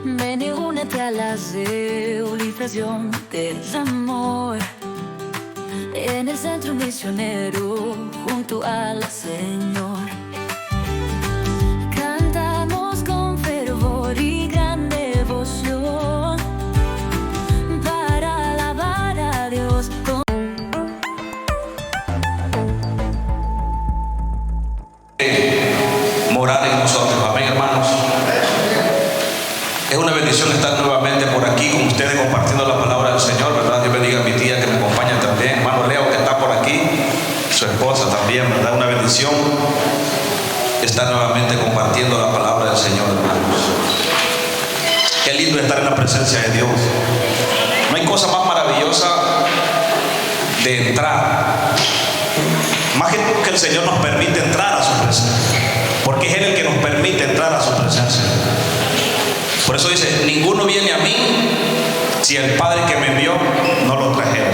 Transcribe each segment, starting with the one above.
Ven y únete a la civilización del amor. En el centro misionero, junto al Señor. Cantamos con fervor y gran devoción para alabar a Dios. Morar en nosotros, amén, hermanos. Es una bendición estar nuevamente por aquí con ustedes compartiendo la palabra del Señor, ¿verdad? Dios bendiga a mi tía que me acompaña también, hermano Leo que está por aquí, su esposa también, ¿verdad? Una bendición estar nuevamente compartiendo la palabra del Señor, hermanos. Qué lindo estar en la presencia de Dios. No hay cosa más maravillosa de entrar, más que el Señor nos permite entrar a su presencia, porque es Él el que nos permite entrar a su presencia. Por eso dice, ninguno viene a mí si el Padre que me envió no lo trajera.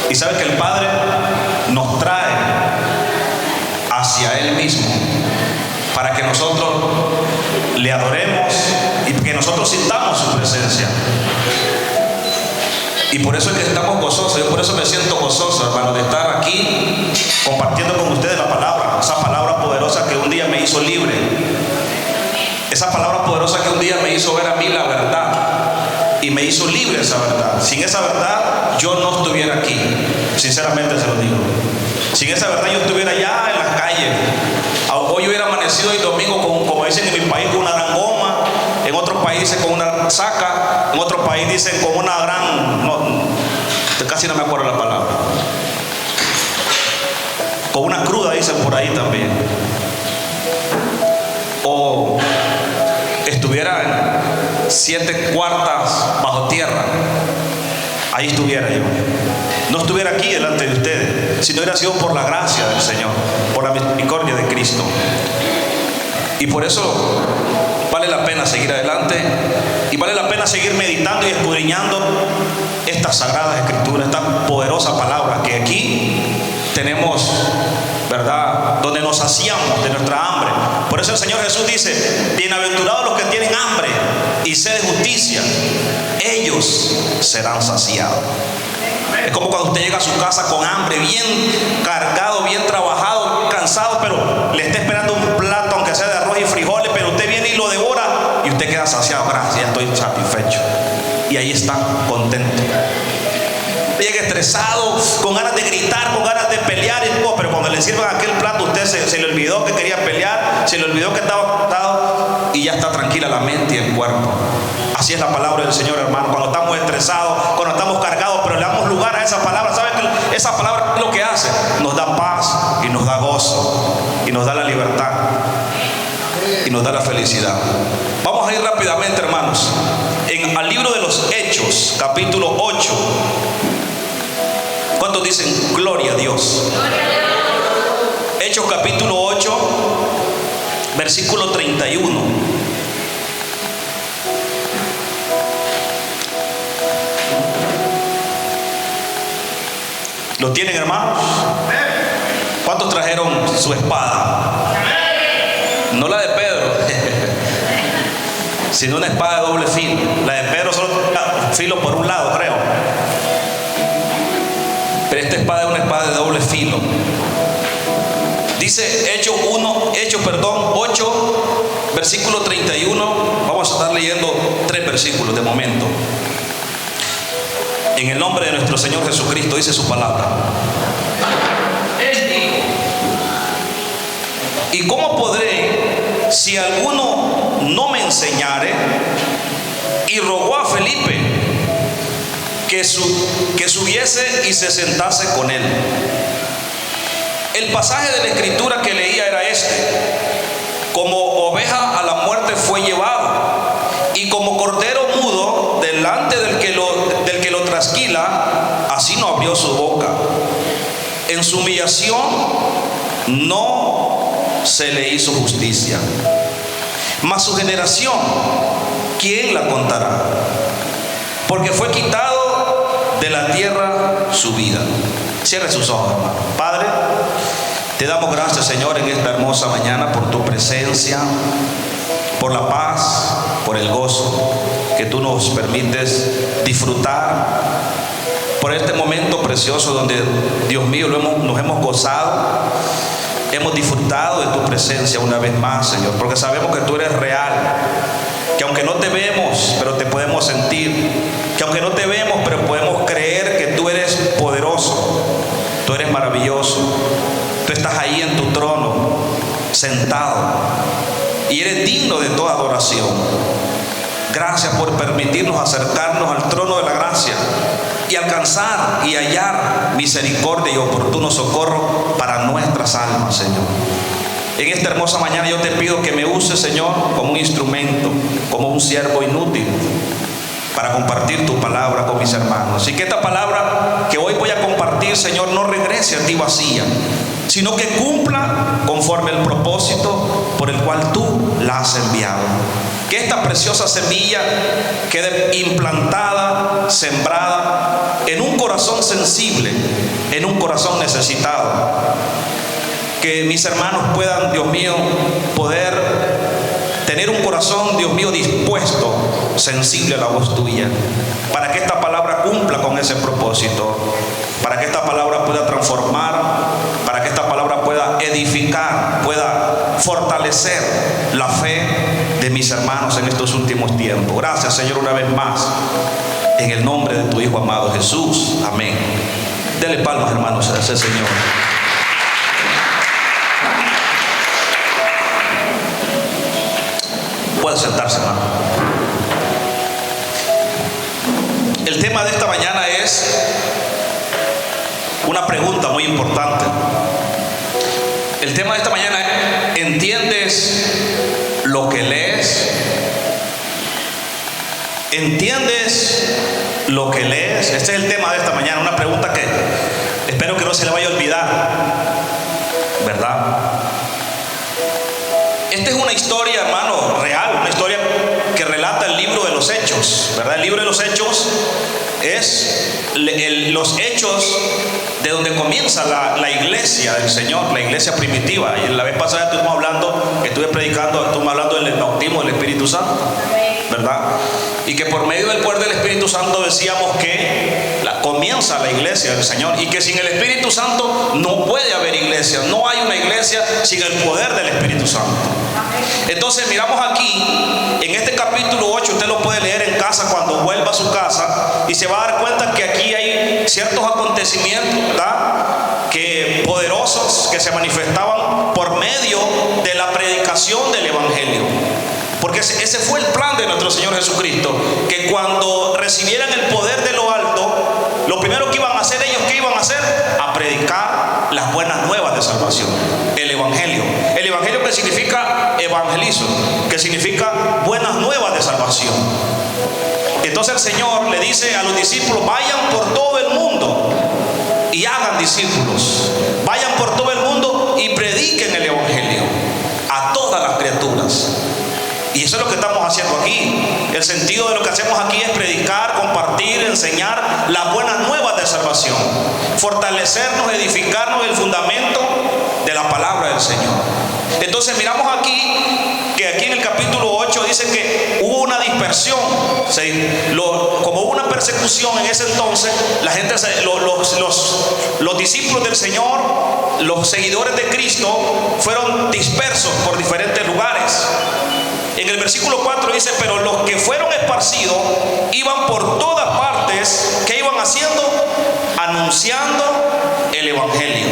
Y sabe que el Padre nos trae hacia Él mismo para que nosotros le adoremos y que nosotros sintamos su presencia. Y por eso es que estamos gozosos. Yo por eso me siento gozoso, hermano, de estar aquí compartiendo con ustedes la palabra, esa palabra poderosa que un día me hizo libre, esa palabra poderosa que un día me hizo ver a mí la verdad y me hizo libre esa verdad. Sin esa verdad yo no estuviera aquí, sinceramente se lo digo. Sin esa verdad yo estuviera allá en las calles. Hoy hubiera amanecido el domingo con, como dicen en mi país, con una gran goma, en otros países con una saca, en otro país dicen con una gran, casi no me acuerdo la palabra, con una cruda dicen por ahí también, o estuviera en 7 cuartas bajo tierra. Ahí estuviera yo. No estuviera aquí delante de ustedes si no hubiera sido por la gracia del Señor, por la misericordia de Cristo. Y por eso vale la pena seguir adelante y vale la pena seguir meditando y escudriñando estas sagradas escrituras, esta poderosa palabra que aquí tenemos, ¿verdad? Donde nos saciamos de nuestra hambre. Por eso el Señor Jesús dice, bienaventurados los que tienen hambre y sed de justicia, ellos serán saciados. Es como cuando usted llega a su casa con hambre, bien cargado, bien trabajado, cansado, pero le está esperando un plato, aunque sea de arroz y frijoles, pero usted viene y lo devora y usted queda saciado. Gracias, estoy satisfecho. Y ahí está, contento. Llega estresado, con ganas de gritar, con ganas de pelear, pero cuando le sirvan aquel plato, usted se le olvidó que quería pelear, se le olvidó que estaba acostado y ya está tranquila la mente y el cuerpo. Así es la palabra del Señor, hermano. Cuando estamos estresados, cuando estamos cargados, pero le damos lugar a esa palabra, ¿sabe que esa palabra lo que hace? Nos da paz y nos da gozo y nos da la libertad y nos da la felicidad. Vamos a ir rápidamente, hermanos, al libro de los Hechos, capítulo 8. ¿Cuántos dicen gloria a Dios? Hechos capítulo 8, versículo 31. ¿Lo tienen, hermanos? ¿Cuántos trajeron su espada? No la de Pedro, sino una espada de doble filo. La de Pedro solo filo por un lado, creo. Pero esta espada es una espada de doble filo. Dice Hechos 8, versículo 31. Vamos a estar leyendo 3 versículos de momento. En el nombre de nuestro Señor Jesucristo dice su palabra. Él dijo: ¿y cómo podré si alguno no me enseñare? Y rogó a Felipe que subiese y se sentase con él. El pasaje de la escritura que leía era este: como oveja a la muerte fue llevado, y como cordero mudo delante del que lo trasquila, así no abrió su boca. En su humillación no se le hizo justicia. Mas su generación, ¿quién la contará? Porque fue quitado de la tierra su vida. Cierre sus ojos, hermano. Padre, te damos gracias, Señor, en esta hermosa mañana por tu presencia, por la paz, por por el gozo que tú nos permites disfrutar, por este momento precioso donde, Dios mío, nos hemos gozado, hemos disfrutado de tu presencia una vez más, Señor, porque sabemos que tú eres real, que aunque no te vemos, pero te podemos sentir, que aunque no te vemos, pero podemos creer que tú eres poderoso, tú eres maravilloso, tú estás ahí en tu trono, sentado, y eres digno de toda adoración. Gracias por permitirnos acercarnos al trono de la gracia y alcanzar y hallar misericordia y oportuno socorro para nuestras almas, Señor. En esta hermosa mañana yo te pido que me uses, Señor, como un instrumento, como un siervo inútil, para compartir tu palabra con mis hermanos. Y que esta palabra que hoy voy a compartir, Señor, no regrese a ti vacía, sino que cumpla conforme el propósito por el cual tú la has enviado. Que esta preciosa semilla quede implantada, sembrada en un corazón sensible, en un corazón necesitado. Que mis hermanos puedan, Dios mío, poder tener un corazón, Dios mío, dispuesto, sensible a la voz tuya, para que esta palabra cumpla con ese propósito, para que esta palabra pueda transformar, para que esta palabra pueda edificar, pueda fortalecer la fe de mis hermanos en estos últimos tiempos. Gracias, Señor, una vez más, en el nombre de tu Hijo amado Jesús. Amén. Dele palmas, hermanos, a ese Señor. Puede sentarse, hermano. El tema de esta mañana es una pregunta muy importante. El tema de esta mañana es: ¿entiendes lo que lees? ¿Entiendes lo que lees? Este es el tema de esta mañana, una pregunta que espero que no se le vaya a olvidar, ¿verdad? Esta es una historia, hermano, real, una historia que relata el libro de los Hechos, ¿verdad? El libro de los Hechos es los hechos de donde comienza la iglesia del Señor, la iglesia primitiva. Y la vez pasada estuvimos hablando, estuvimos hablando del bautismo del Espíritu Santo, ¿verdad? Y que por medio del poder del Espíritu Santo decíamos que comienza la iglesia del Señor, y que sin el Espíritu Santo no puede haber iglesia. No hay una iglesia sin el poder del Espíritu Santo. Entonces miramos aquí en este capítulo 8, usted lo puede leer en casa cuando vuelva a su casa, y se va a dar cuenta que aquí hay ciertos acontecimientos, ¿verdad?, que poderosos, que se manifestaban por medio de la predicación del Evangelio. Porque ese fue el plan de nuestro Señor Jesucristo, que cuando recibieran el poder de lo alto, lo primero que iban a hacer ellos, ¿qué iban a hacer? A predicar las buenas nuevas de salvación, el Evangelio. El Evangelio, que significa evangelizo, que significa buenas nuevas de salvación. Entonces el Señor le dice a los discípulos: vayan por todo el mundo y hagan discípulos. Vayan por todo el mundo y prediquen el Evangelio a todas las criaturas. Y eso es lo que estamos haciendo aquí. El sentido de lo que hacemos aquí es predicar, compartir, enseñar las buenas nuevas de salvación, fortalecernos, edificarnos el fundamento de la palabra del Señor. Entonces miramos aquí que aquí en el capítulo 8 dice que hubo una dispersión, como hubo una persecución en ese entonces, la gente, los discípulos del Señor, los seguidores de Cristo, fueron dispersos por diferentes lugares. En el versículo 4 dice: pero los que fueron esparcidos iban por todas partes. ¿Qué iban haciendo? Anunciando el Evangelio.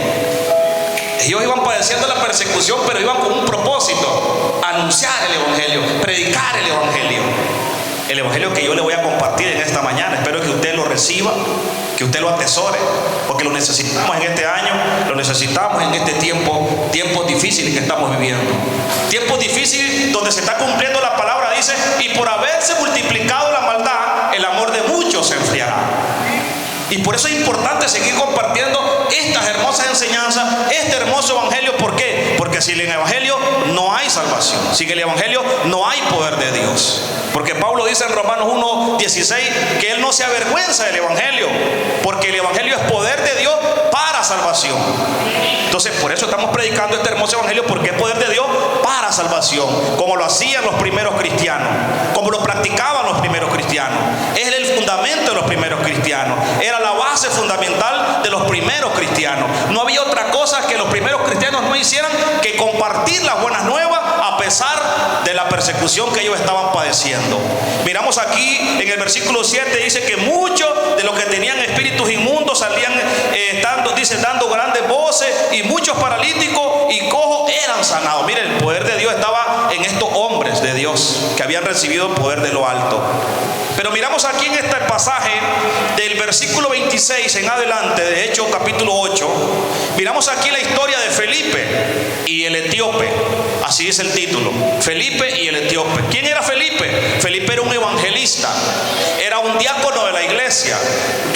Ellos iban padeciendo la persecución, pero iban con un propósito: anunciar el Evangelio, predicar el Evangelio. El Evangelio que yo le voy a compartir en esta mañana. Espero que usted lo reciba, que usted lo atesore, porque lo necesitamos en este año, lo necesitamos en este tiempos difíciles que estamos viviendo. Tiempos difíciles donde se está cumpliendo la palabra, dice: y por haberse multiplicado la maldad, el amor de muchos se enfriará. Y por eso es importante seguir compartiendo estas hermosas enseñanzas, este hermoso Evangelio. ¿Por qué? Porque sin el Evangelio no hay salvación. Sin el Evangelio no hay poder de Dios. Porque Pablo dice en Romanos 1:16 que él no se avergüenza del Evangelio, porque el Evangelio es poder de Dios para salvación. Entonces por eso estamos predicando este hermoso Evangelio, porque es poder de Dios para salvación, como lo hacían los primeros cristianos, como lo practicaban los primeros cristianos. Es el fundamento de los primeros cristianos. Era la base fundamental de los primeros cristianos. No había otra cosa que los primeros cristianos no hicieran que compartir las buenas nuevas a pesar de la persecución que ellos estaban padeciendo. Miramos aquí en el versículo 7, dice que muchos de los que tenían espíritus inmundos salían dando grandes voces, y muchos paralíticos y cojos eran sanados. Miren, el poder de Dios estaba en estos hombres de Dios que habían recibido el poder de lo alto. Pero miramos aquí en este pasaje del versículo 26 en adelante, de Hechos capítulo 8, miramos aquí la historia de Felipe y el etíope. Así es el título, Felipe y el etíope. ¿Quién era Felipe? Felipe era un evangelista, era un diácono de la iglesia.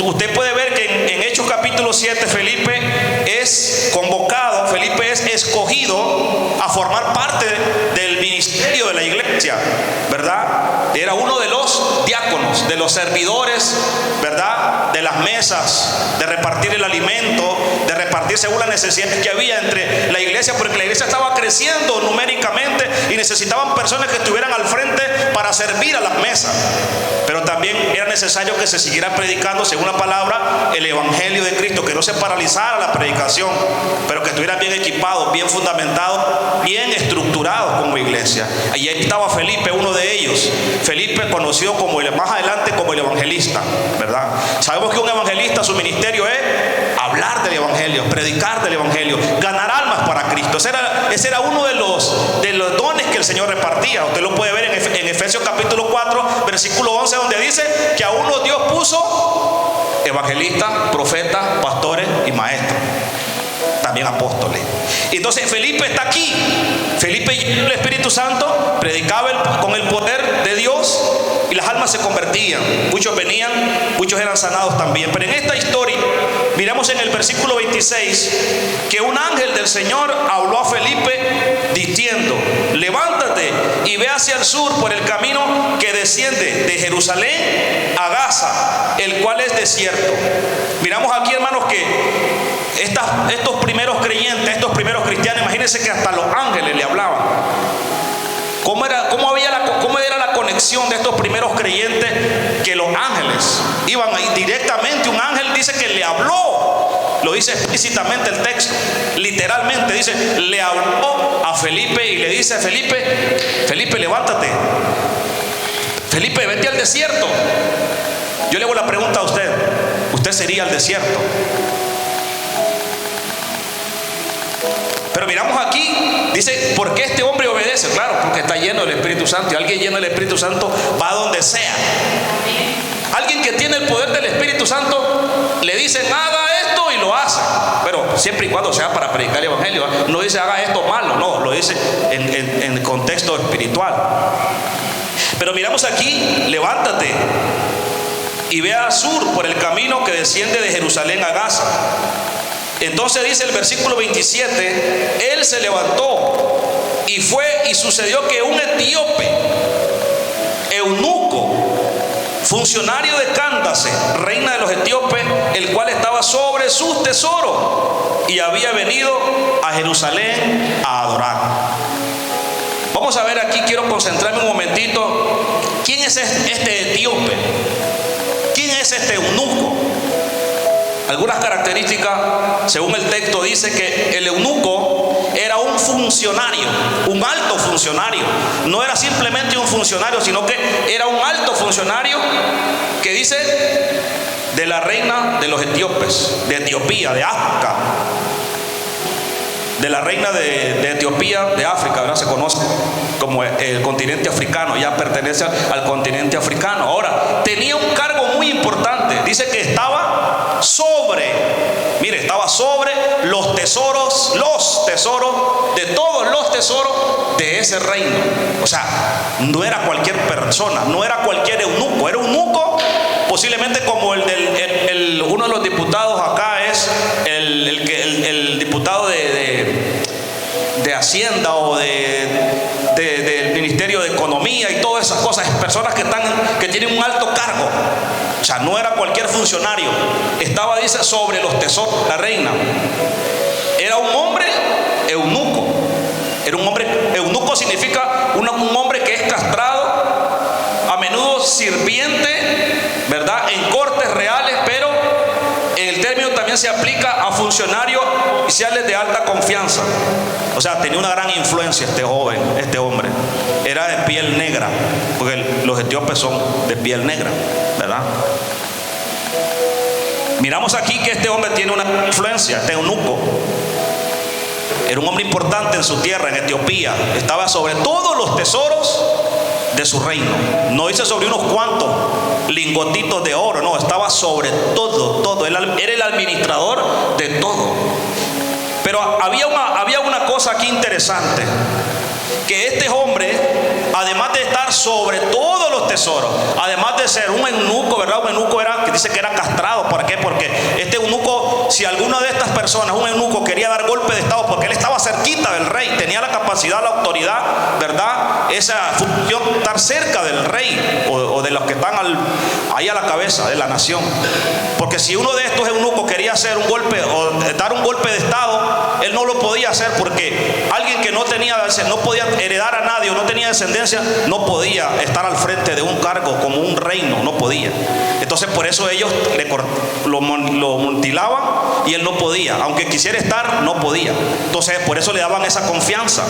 Usted puede ver que en Hechos capítulo 7 Felipe es convocado, Felipe es escogido a formar parte del ministerio de la iglesia, ¿verdad? Era uno de los diáconos, de los servidores, ¿verdad? De las mesas, de repartir el alimento, de repartir según las necesidades que había entre la iglesia, porque la iglesia estaba creciendo numéricamente y necesitaban personas que estuvieran al frente para servir a las mesas. Pero también era necesario que se siguiera predicando según la palabra el evangelio de Cristo, que no se paralizara la predicación, pero que estuviera bien equipado, bien fundamentado, bien estructurado como iglesia. Allí estaba Felipe, uno de ellos. Felipe, conocido como más adelante como el evangelista, ¿verdad? Sabemos que un evangelista, su ministerio es hablar del evangelio, predicar del evangelio, ganar almas para Cristo. Ese era uno de los dones que el Señor repartía. Usted lo puede ver en Efesios capítulo 4 versículo 11, donde dice que a uno Dios puso evangelistas, profetas, pastores y maestros, también apóstoles. Entonces Felipe está aquí. Felipe, lleno del Espíritu Santo, predicaba con el poder de Dios y las almas se convertían. Muchos venían, muchos eran sanados también. Pero en esta historia miramos en el versículo 26 que un ángel del Señor habló a Felipe diciendo: levántate y ve hacia el sur por el camino que desciende de Jerusalén a Gaza, el cual es desierto. Miramos aquí, hermanos, que estos primeros creyentes, estos primeros cristianos, imagínense que hasta los ángeles le hablaban. ¿Cómo era la conexión de estos primeros creyentes? Que los ángeles iban ahí directamente. Un ángel dice que le habló, lo dice explícitamente el texto, literalmente dice, le habló a Felipe y le dice: Felipe, levántate. Felipe, vete al desierto. Yo le hago la pregunta a usted: ¿usted sería al desierto? Pero miramos aquí, dice, ¿por qué este hombre obedece? Claro, porque está lleno del Espíritu Santo, y alguien lleno del Espíritu Santo va a donde sea. Alguien que tiene el poder del Espíritu Santo, le dicen haga esto y lo hace, pero siempre y cuando sea para predicar el evangelio. No dice haga esto malo, no, lo dice en contexto espiritual. Pero miramos aquí: levántate y ve al sur por el camino que desciende de Jerusalén a Gaza. Entonces dice el versículo 27, él se levantó y fue, y sucedió que un etíope, eunuco, funcionario de Cándace, reina de los etíopes, el cual estaba sobre sus tesoros y había venido a Jerusalén a adorar. Vamos a ver aquí, quiero concentrarme un momentito. ¿Quién es este etíope? ¿Quién es este eunuco? Algunas características, según el texto, dice que el eunuco era un funcionario, un alto funcionario. No era simplemente un funcionario, sino que era un alto funcionario que dice de la reina de los etíopes, de Etiopía, de África. De la reina de Etiopía, de África, ¿verdad? Se conoce como el continente africano, ya pertenece al continente africano. Ahora, tenía un cargo muy importante. Dice que estaba sobre los tesoros de todos los tesoros de ese reino. O sea, no era cualquier persona, no era cualquier eunuco, era un eunuco posiblemente como uno de los diputados acá es el diputado de Hacienda o del Ministerio de Economía y todas esas cosas, personas que tienen un alto cargo. O sea, no era cualquier funcionario. Estaba, dice, sobre los tesoros de la reina. Era un hombre eunuco. Era un hombre eunuco, significa un hombre que es castrado. A menudo sirviente, ¿verdad? En cortes reales, pero en el término también se aplica a funcionarios oficiales de alta confianza. O sea, tenía una gran influencia este joven, este hombre. Era de piel negra, porque los etíopes son de piel negra, ¿verdad? Miramos aquí que este hombre tiene una influencia, este eunuco. Era un hombre importante en su tierra, en Etiopía. Estaba sobre todos los tesoros de su reino. No dice sobre unos cuantos lingotitos de oro, no, estaba sobre todo. Él era el administrador de todo. Pero había una cosa aquí interesante, que este hombre, además de estar sobre todos los tesoros, además de ser un eunuco, ¿verdad? Un eunuco que dice que era castrado. ¿Por qué? Porque este eunuco, si alguna de estas personas, un eunuco, quería dar golpe de estado, porque él estaba cerquita del rey, tenía la capacidad, la autoridad, ¿verdad? Esa función, estar cerca del rey o de los que están ahí a la cabeza de la nación. Porque si uno de estos eunucos quería hacer un golpe o dar un golpe de estado, él no lo podía hacer, porque alguien que no podía heredar a nadie o no tenía descendencia, no podía estar al frente de un cargo como un reino, no podía. Entonces por eso ellos lo mutilaban y él no podía, aunque quisiera estar, no podía. Entonces por eso le daban esa confianza.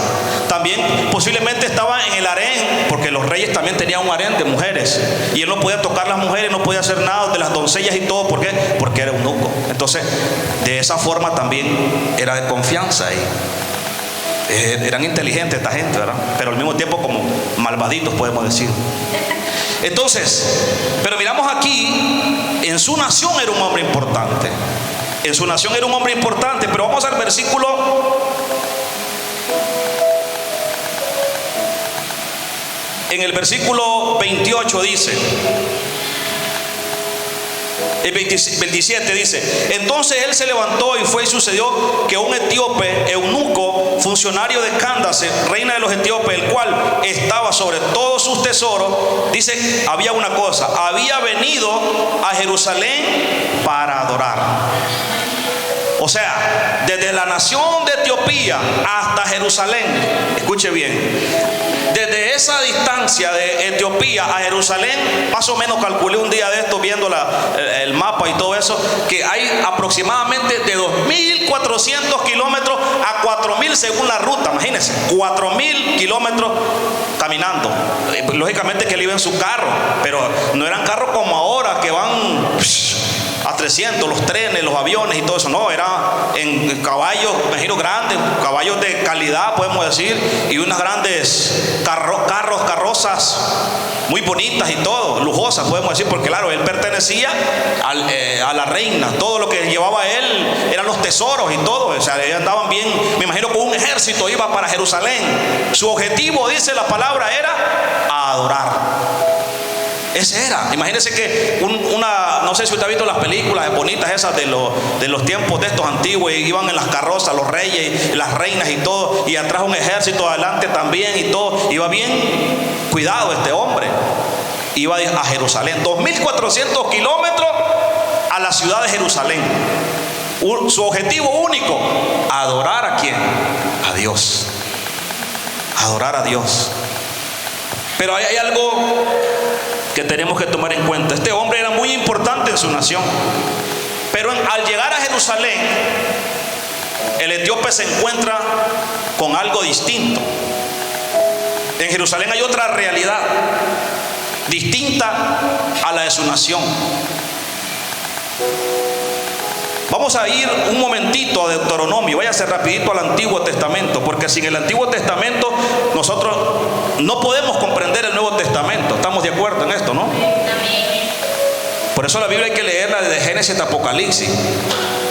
También posiblemente estaba en el harén, porque los reyes también tenían un harén de mujeres, y él no podía tocar las mujeres, no podía hacer nada de las doncellas y todo. ¿Por qué? Porque era eunuco. Entonces de esa forma también era de confianza ahí. Eran inteligentes esta gente, ¿verdad? Pero al mismo tiempo como malvaditos, podemos decir. Entonces, pero miramos aquí, en su nación era un hombre importante. En su nación era un hombre importante. Pero vamos al versículo. En el versículo 28 dice, el 27 dice: entonces él se levantó y fue, y sucedió que un etíope, eunuco, funcionario de Candace, reina de los etíopes, el cual estaba sobre todos sus tesoros, dice, había una cosa, había venido a Jerusalén para adorar. O sea, desde la nación de Etiopía hasta Jerusalén, escuche bien, desde esa distancia de Etiopía a Jerusalén, más o menos calculé un día de esto viendo el mapa y todo eso, que hay aproximadamente de 2.400 kilómetros a 4.000 según la ruta. Imagínense, 4.000 kilómetros caminando. Lógicamente que él iba en su carro, pero no eran carros como ahora que van a 300, los trenes, los aviones y todo eso. No, era en caballos, me imagino, grandes, caballos de calidad, podemos decir, y unas grandes carrozas muy bonitas y todo, lujosas, podemos decir, porque claro, él pertenecía a la reina. Todo lo que llevaba él eran los tesoros y todo. O sea, ellos andaban bien, me imagino, con un ejército, iba para Jerusalén. Su objetivo, dice la palabra, era adorar. Ese era. Imagínense que no sé si usted ha visto las películas bonitas esas de los tiempos de estos antiguos, y iban en las carrozas los reyes, las reinas y todo, y atrás un ejército adelante también y todo. Iba bien cuidado este hombre. Iba a Jerusalén, 2.400 kilómetros a la ciudad de Jerusalén. Su objetivo único, adorar ¿a quién? A Dios. Adorar a Dios. Pero hay algo que tenemos que tomar en cuenta. Este hombre era muy importante en su nación, pero al llegar a Jerusalén, el etíope se encuentra con algo distinto. En Jerusalén hay otra realidad distinta a la de su nación. Vamos a ir un momentito a Deuteronomio. Váyase rapidito al Antiguo Testamento, porque sin el Antiguo Testamento nosotros no podemos comprender el Nuevo Testamento. ¿Estamos de acuerdo en esto, no? Por eso la Biblia hay que leerla desde Génesis hasta Apocalipsis.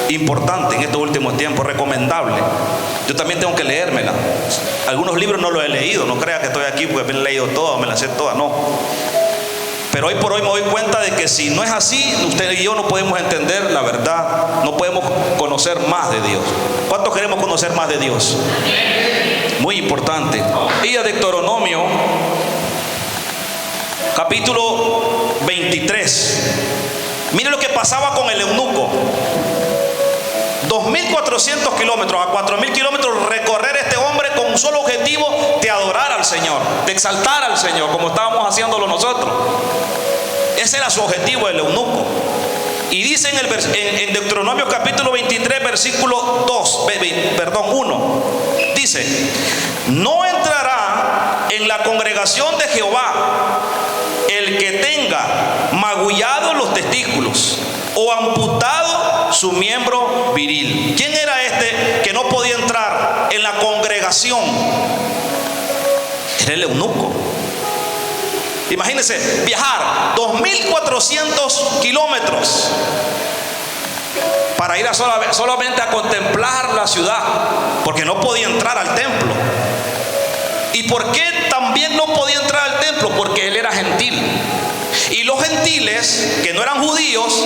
Importante en estos últimos tiempos, recomendable. Yo también tengo que leérmela. Algunos libros no los he leído. No crea que estoy aquí porque me he leído todas, me las sé todas, no. Pero hoy por hoy me doy cuenta de que si no es así, usted y yo no podemos entender la verdad, no podemos conocer más de Dios. ¿Cuántos queremos conocer más de Dios? Muy importante. Y a Deuteronomio, capítulo 23. Mire lo que pasaba con el eunuco. 2.400 kilómetros a 4.000 kilómetros recorrer este hombre con un solo objetivo: de adorar al Señor, de exaltar al Señor, como estábamos haciéndolo nosotros. Ese era su objetivo, el eunuco. Y dice en Deuteronomio capítulo 23, versículo 1, dice: no entrará en la congregación de Jehová el que tenga magullados los testículos o amputado su miembro viril. ¿Quién era este que no podía entrar en la congregación? Era el eunuco. Imagínense viajar 2.400 kilómetros para ir solamente a contemplar la ciudad, porque no podía entrar al templo. ¿Y por qué también no podía entrar al templo? Porque él era gentil. Y los gentiles, que no eran judíos,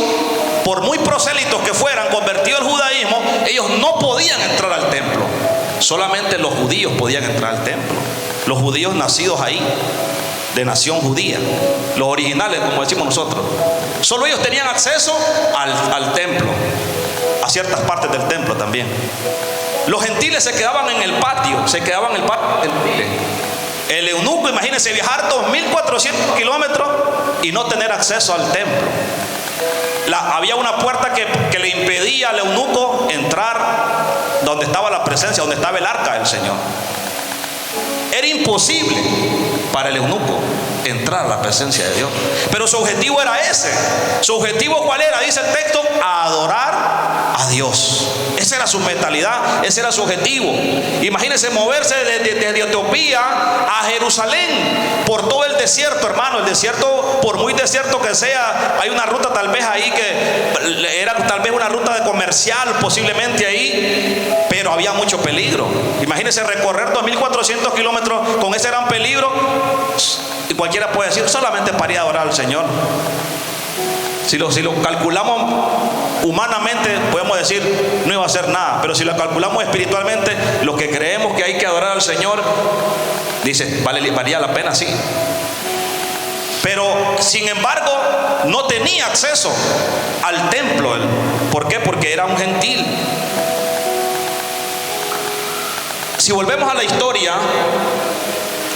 por muy prosélitos que fueran, convertidos al judaísmo, ellos no podían entrar al templo. Solamente los judíos podían entrar al templo. Los judíos nacidos ahí, de nación judía, los originales, como decimos nosotros. Solo ellos tenían acceso al templo, a ciertas partes del templo también. Los gentiles se quedaban en el patio, El eunuco, imagínense viajar 2.400 kilómetros y no tener acceso al templo. Había una puerta que le impedía al eunuco entrar donde estaba la presencia, donde estaba el arca del Señor. Era imposible para el eunuco entrar a la presencia de Dios. Pero su objetivo era ese. ¿Su objetivo cuál era? Dice el texto: adorar a Dios. Esa era su mentalidad, ese era su objetivo. Imagínense moverse desde Etiopía a Jerusalén por todo el desierto, hermano. El desierto, por muy desierto que sea, hay una ruta tal vez ahí que era tal vez una ruta de comercial, posiblemente ahí, pero había mucho peligro. Imagínense recorrer 2.400 kilómetros con ese gran peligro. Y cualquiera puede decir: solamente para ir a adorar al Señor. Si lo calculamos humanamente, podemos decir no iba a hacer nada. Pero si lo calculamos espiritualmente, los que creemos que hay que adorar al Señor, dice, valía la pena, sí. Pero sin embargo no tenía acceso al templo. ¿Por qué? Porque era un gentil. Si volvemos a la historia,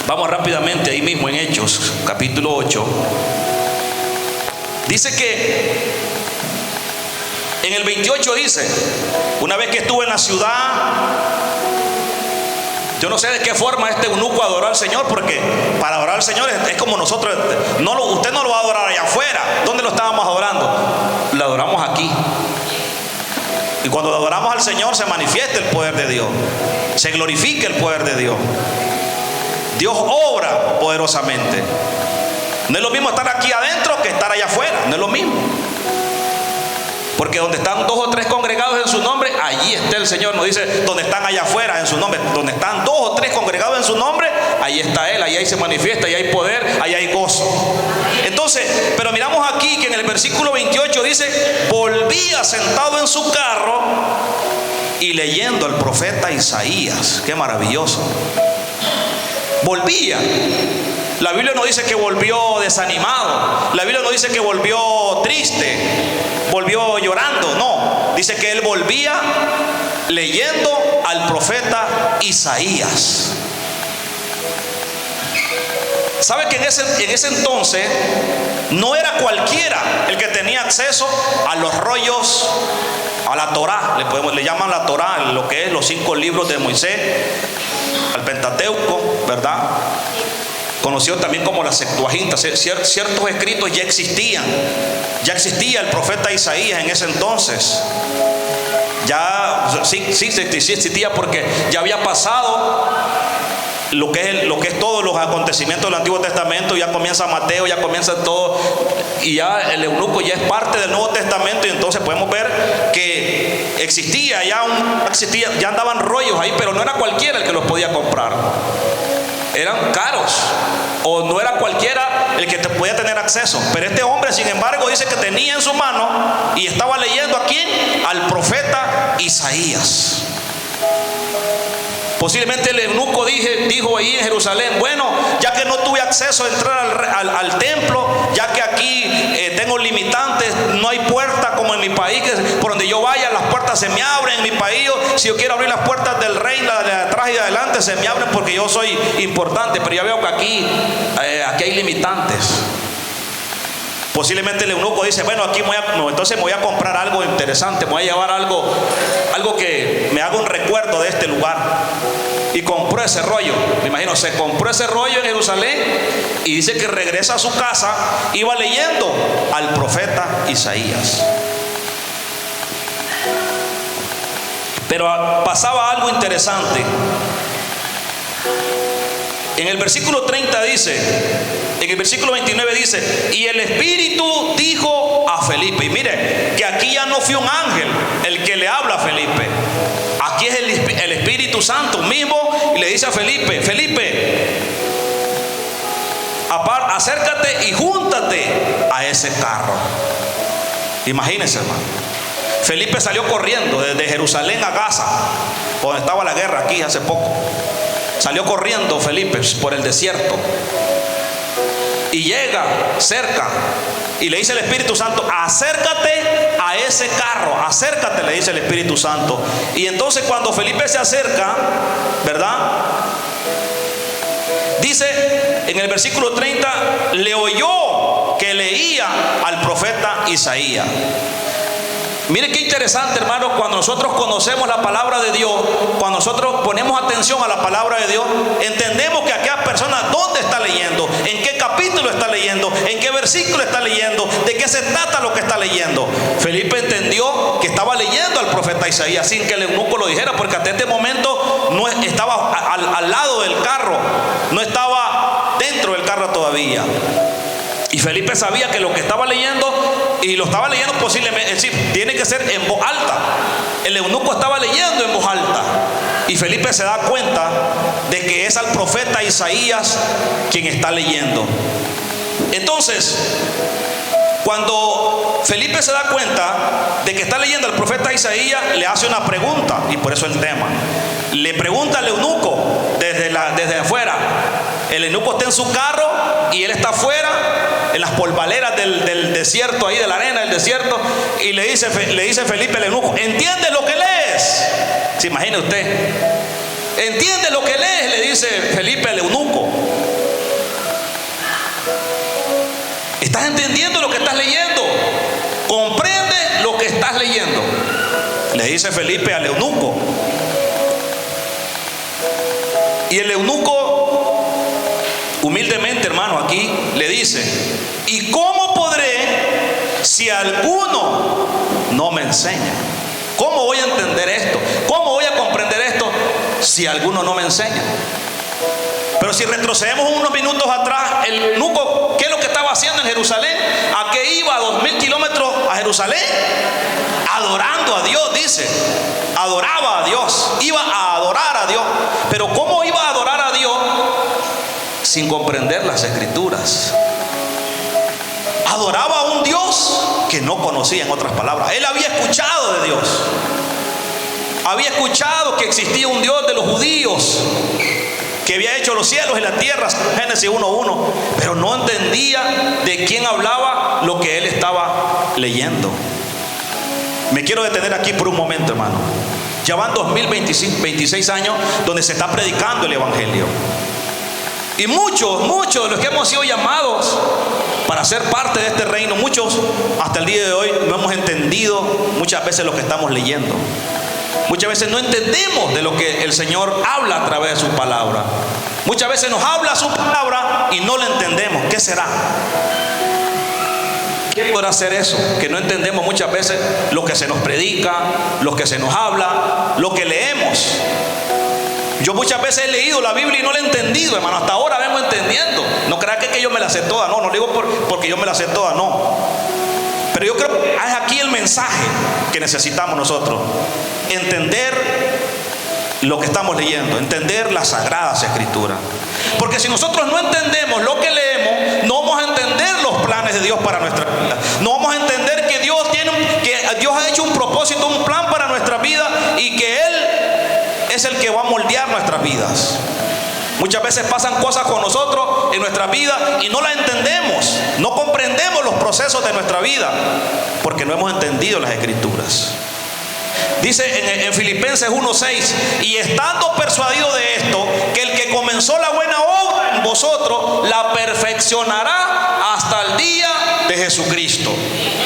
vamos rápidamente ahí mismo en Hechos capítulo 8. Dice que en el 28 dice: una vez que estuvo en la ciudad, yo no sé de qué forma este eunuco adoró al Señor, porque para adorar al Señor es como nosotros. Usted no lo va a adorar allá afuera. ¿Dónde lo estábamos adorando? Lo adoramos aquí. Y cuando adoramos al Señor se manifiesta el poder de Dios, se glorifica el poder de Dios. Dios obra poderosamente. No es lo mismo estar aquí adentro que estar allá afuera. No es lo mismo. Porque donde están 2 o 3 congregados en su nombre, allí está el Señor. No dice donde están allá afuera en su nombre. Donde están 2 o 3 congregados en su nombre, ahí está Él. Ahí se manifiesta, ahí hay poder, ahí hay gozo. Entonces, pero miramos aquí que en el versículo 28 dice: volvía sentado en su carro y leyendo al profeta Isaías. Qué maravilloso. Volvía. La Biblia no dice que volvió desanimado. La Biblia no dice que volvió triste, volvió llorando. No, dice que él volvía leyendo al profeta Isaías. ¿Sabe que en ese entonces no era cualquiera el que tenía acceso a los rollos, a la Torá? Le llaman la Torá, lo que es los 5 libros de Moisés, al Pentateuco, ¿verdad? Conocido también como la Septuaginta. Ciertos escritos ya existían. Ya existía el profeta Isaías en ese entonces. Ya sí existía, porque ya había pasado lo que es todos los acontecimientos del Antiguo Testamento. Ya comienza Mateo, ya comienza todo, y ya el eunuco ya es parte del Nuevo Testamento. Y entonces podemos ver que ya andaban rollos ahí, pero no era cualquiera el que los podía comprar. Eran caros, o no era cualquiera el que podía tener acceso. Pero este hombre, sin embargo, dice que tenía en su mano y estaba leyendo ¿a quién? Al profeta Isaías. Posiblemente el eunuco dijo ahí en Jerusalén: bueno, ya que no tuve acceso a entrar al templo, ya que aquí tengo limitantes, no hay puerta como en mi país, que por donde yo vaya las puertas se me abren. En mi país, si yo quiero abrir las puertas del rey, la de atrás y de adelante, se me abren porque yo soy importante. Pero ya veo que aquí hay limitantes. Posiblemente el eunuco dice, bueno, aquí entonces me voy a comprar algo interesante, me voy a llevar algo que me haga un recuerdo de este lugar. Y compró ese rollo, me imagino, se compró ese rollo en Jerusalén y dice que regresa a su casa, iba leyendo al profeta Isaías. Pero pasaba algo interesante. En el versículo 30 dice, en el versículo 29 dice, y el Espíritu dijo a Felipe, y mire, que aquí ya no fue un ángel el que le habla a Felipe, aquí es el Espíritu Santo mismo, y le dice a Felipe, Felipe, acércate y júntate a ese carro. Imagínense, hermano. Felipe salió corriendo desde Jerusalén a Gaza, donde estaba la guerra aquí hace poco. Salió corriendo Felipe por el desierto y llega cerca y le dice el Espíritu Santo, acércate a ese carro, acércate, le dice el Espíritu Santo. Y entonces cuando Felipe se acerca, ¿verdad? Dice en el versículo 30, le oyó que leía al profeta Isaías. Mire qué interesante, hermano, cuando nosotros conocemos la palabra de Dios, cuando nosotros ponemos atención a la palabra de Dios, entendemos que aquella persona dónde está leyendo, en qué capítulo está leyendo, en qué versículo está leyendo, de qué se trata lo que está leyendo. Felipe entendió que estaba leyendo al profeta Isaías sin que el eunuco lo dijera, porque hasta este momento no estaba al lado del carro, no estaba dentro del carro todavía. Y Felipe sabía que lo que estaba leyendo, y lo estaba leyendo posiblemente, es decir, tiene que ser en voz alta. El eunuco estaba leyendo en voz alta. Y Felipe se da cuenta de que es al profeta Isaías quien está leyendo. Entonces, cuando Felipe se da cuenta de que está leyendo al profeta Isaías, le hace una pregunta, y por eso el tema. Le pregunta al eunuco desde afuera. El eunuco está en su carro y él está afuera en las polvaleras del desierto, ahí de la arena del desierto, y le dice Felipe al eunuco, ¿entiendes lo que lees? ¿Se imagina usted? ¿Entiendes lo que lees? Le dice Felipe al eunuco. ¿Estás entendiendo lo que estás leyendo? ¿Comprende lo que estás leyendo? Le dice Felipe al eunuco. Y el eunuco, humildemente, hermano, aquí le dice, ¿y cómo podré si alguno no me enseña? ¿Cómo voy a entender esto? ¿Cómo voy a comprender esto si alguno no me enseña? Pero si retrocedemos unos minutos atrás, el eunuco, ¿qué es lo que estaba haciendo en Jerusalén? ¿A qué iba? 2000 kilómetros a Jerusalén, adorando a Dios, dice. Adoraba a Dios, iba a adorar a Dios. Pero ¿cómo iba a adorar a Dios sin comprender las Escrituras? Adoraba a un Dios que no conocía, en otras palabras. Él había escuchado de Dios, había escuchado que existía un Dios de los judíos, que había hecho los cielos y la tierra, Génesis 1:1, pero no entendía de quién hablaba lo que él estaba leyendo. Me quiero detener aquí por un momento, hermano. Ya van 26 años donde se está predicando el Evangelio. Y muchos de los que hemos sido llamados para ser parte de este reino, muchos hasta el día de hoy no hemos entendido muchas veces lo que estamos leyendo. Muchas veces no entendemos de lo que el Señor habla a través de su palabra. Muchas veces nos habla su palabra y no la entendemos. ¿Qué será? ¿Qué podrá ser eso? Que no entendemos muchas veces lo que se nos predica, lo que se nos habla, lo que leemos. Yo muchas veces he leído la Biblia y no la he entendido, hermano. Hasta ahora vengo entendiendo. No crea que yo me la sé toda. No digo porque yo me la sé toda, no. Pero yo creo que es aquí el mensaje que necesitamos nosotros. Entender lo que estamos leyendo, entender las Sagradas Escrituras. Porque si nosotros no entendemos lo que leemos, no vamos a entender los planes de Dios para nuestra vida. No vamos a entender que Dios ha hecho un propósito, un plan para nuestra vida, y que Él es el que va a moldear nuestras vidas. Muchas veces pasan cosas con nosotros en nuestra vida y no las entendemos, no comprendemos los procesos de nuestra vida porque no hemos entendido las Escrituras. Dice en Filipenses 1:6, y estando persuadido de esto, que el que comenzó la buena obra en vosotros la perfeccionará hasta el día de Jesucristo.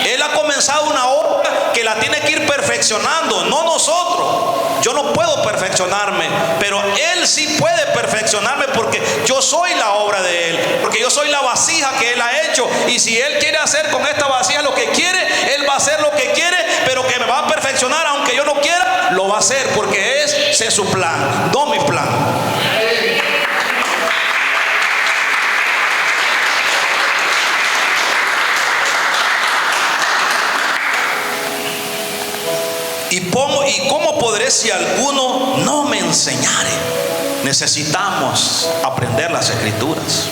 Él ha comenzado una obra que la tiene que ir perfeccionando, no nosotros. Yo no puedo perfeccionarme, pero Él sí puede perfeccionarme, porque yo soy la obra de Él, porque yo soy la vasija que Él ha hecho. Y si Él quiere hacer con esta vasija lo que quiere, Él va a hacer lo que quiere, pero que me va a perfeccionar aunque yo no quiera, lo va a hacer, porque ese es su plan, no mi plan. ¿Y cómo podré si alguno no me enseñare? Necesitamos aprender las Escrituras.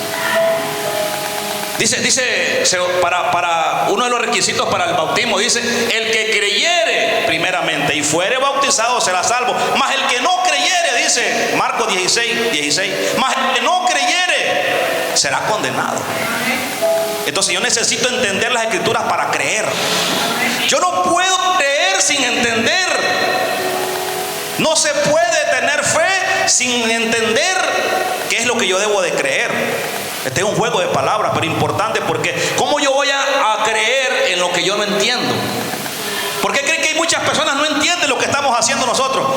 Dice para uno de los requisitos para el bautismo, dice: el que creyere primeramente y fuere bautizado será salvo, mas el que no creyere, dice Marcos 16, mas el que no creyere será condenado. Entonces yo necesito entender las Escrituras para creer. Yo no puedo creer sin entender. No se puede tener fe sin entender qué es lo que yo debo de creer. Este es un juego de palabras, pero importante, porque ¿cómo yo voy a creer en lo que yo no entiendo? ¿Por qué creen que hay muchas personas no entienden lo que estamos haciendo nosotros?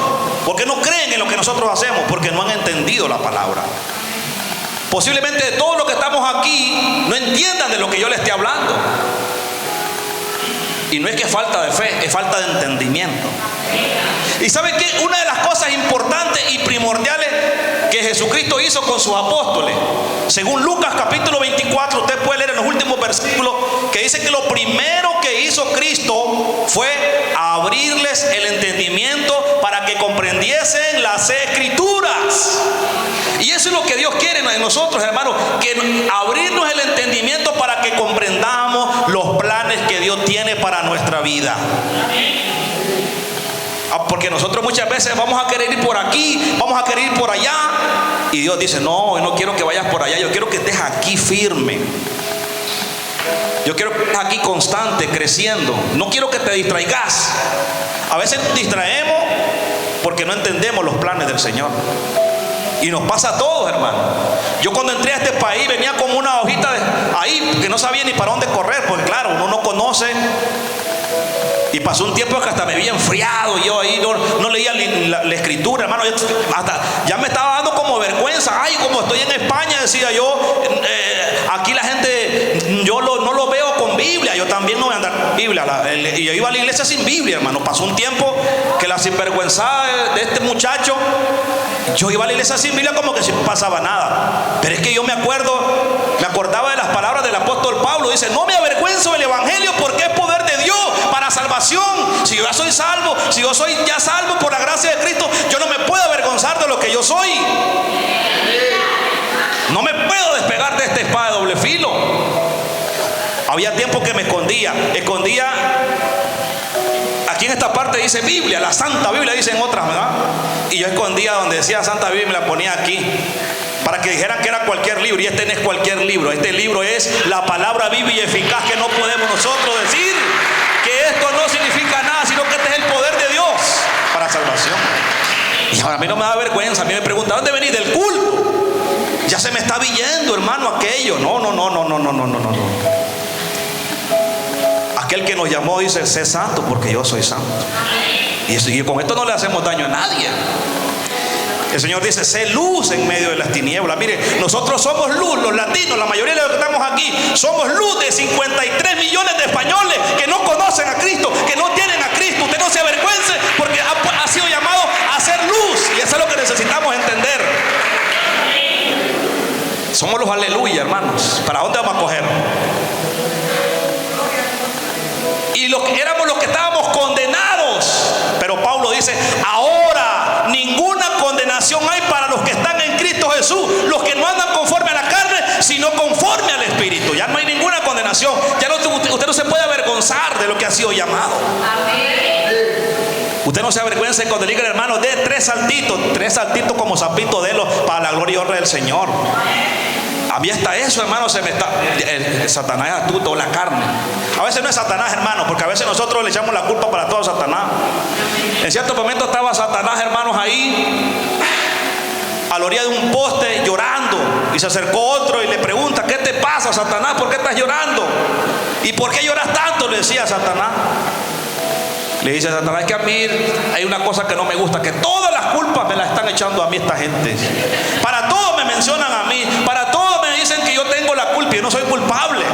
¿Por qué no creen en lo que nosotros hacemos? Porque no han entendido la palabra. Posiblemente de todos los que estamos aquí no entiendan de lo que yo les esté hablando. Y no es que falta de fe, es falta de entendimiento. ¿Y saben qué? Una de las cosas importantes y primordiales que Jesucristo hizo con sus apóstoles, según Lucas capítulo 24, usted puede leer en los últimos versículos, que dice que lo primero que hizo Cristo fue abrirles el entendimiento para que comprendiesen las Escrituras. Y eso es lo que Dios quiere en nosotros, hermanos, que abrirnos el entendimiento para que comprendamos los planes que Dios tiene para nuestra vida. Porque nosotros muchas veces vamos a querer ir por aquí, vamos a querer ir por allá, y Dios dice: no, no quiero que vayas por allá, yo quiero que estés aquí firme. Yo quiero que estés aquí constante, creciendo. No quiero que te distraigas. A veces nos distraemos porque no entendemos los planes del Señor. Y nos pasa a todos, hermano. Yo cuando entré a este país venía como una hojita ahí, que no sabía ni para dónde correr, porque claro, uno no conoce. Y pasó un tiempo que hasta me había enfriado. Yo ahí no leía la escritura, hermano. Hasta ya me estaba dando como vergüenza. Ay, como estoy en España, decía yo, aquí la gente, yo no lo veo con Biblia. Yo también no voy a andar con Biblia. Y yo iba a la iglesia sin Biblia, hermano. Pasó un tiempo que la sinvergüenzada de este muchacho, yo iba a la iglesia sin Biblia como que si no pasaba nada. Pero es que yo me acordaba de las palabras del apóstol Pablo. Dice: no me avergüenzo del evangelio, porque es poder de Dios para salvación. Si yo ya soy salvo, si yo soy ya salvo por la gracia de Cristo, yo no me puedo avergonzar de lo que yo soy. No me puedo despegar de esta espada de doble filo. Había tiempo que me escondía aquí en esta parte dice Biblia, la Santa Biblia dicen otras, ¿verdad? Y yo escondía donde decía Santa Biblia y me la ponía aquí, para que dijeran que era cualquier libro. Y este no es cualquier libro. Este libro es la palabra viva y eficaz, que no podemos nosotros decir que esto no significa nada, sino que este es el poder de Dios para salvación. Y ahora a mí no me da vergüenza. A mí me preguntan: ¿dónde venís? Del culto. Ya se me está viendo, hermano, aquello. No. Aquel que nos llamó dice: sé santo porque yo soy santo. Y con esto no le hacemos daño a nadie. El Señor dice: sé luz en medio de las tinieblas. Mire, nosotros somos luz, los latinos, la mayoría de los que estamos aquí, somos luz de 53 millones de españoles que no conocen a Cristo, que no tienen a Cristo. Usted no se avergüence, porque ha sido llamado a ser luz. Y eso es lo que necesitamos entender. Somos los aleluya, hermanos. ¿Para dónde vamos a coger? Y éramos los que estábamos condenados. Pero Pablo dice: ahora ninguna condenación hay para los que están en Cristo Jesús, los que no andan conforme a la carne, sino conforme al Espíritu. Ya no hay ninguna condenación. Ya usted no se puede avergonzar de lo que ha sido llamado. Usted no se avergüence cuando diga: hermano, de tres saltitos como sapito de los para la gloria y honra del Señor. A mí hasta eso, hermano, Satanás es astuto, la carne. A veces no es Satanás, hermano, porque a veces nosotros le echamos la culpa para todo a Satanás. En cierto momento estaba Satanás, hermanos, ahí a la orilla de un poste llorando, y se acercó otro y le pregunta: ¿qué te pasa, Satanás? ¿Por qué estás llorando? ¿Y por qué lloras tanto?, le decía a Satanás. Le dice a Satanás: es que a mí hay una cosa que no me gusta, que todas las culpas me las están echando a mí esta gente. Para todo me mencionan a mí, para todo me dicen que yo tengo la culpa y yo no soy culpable.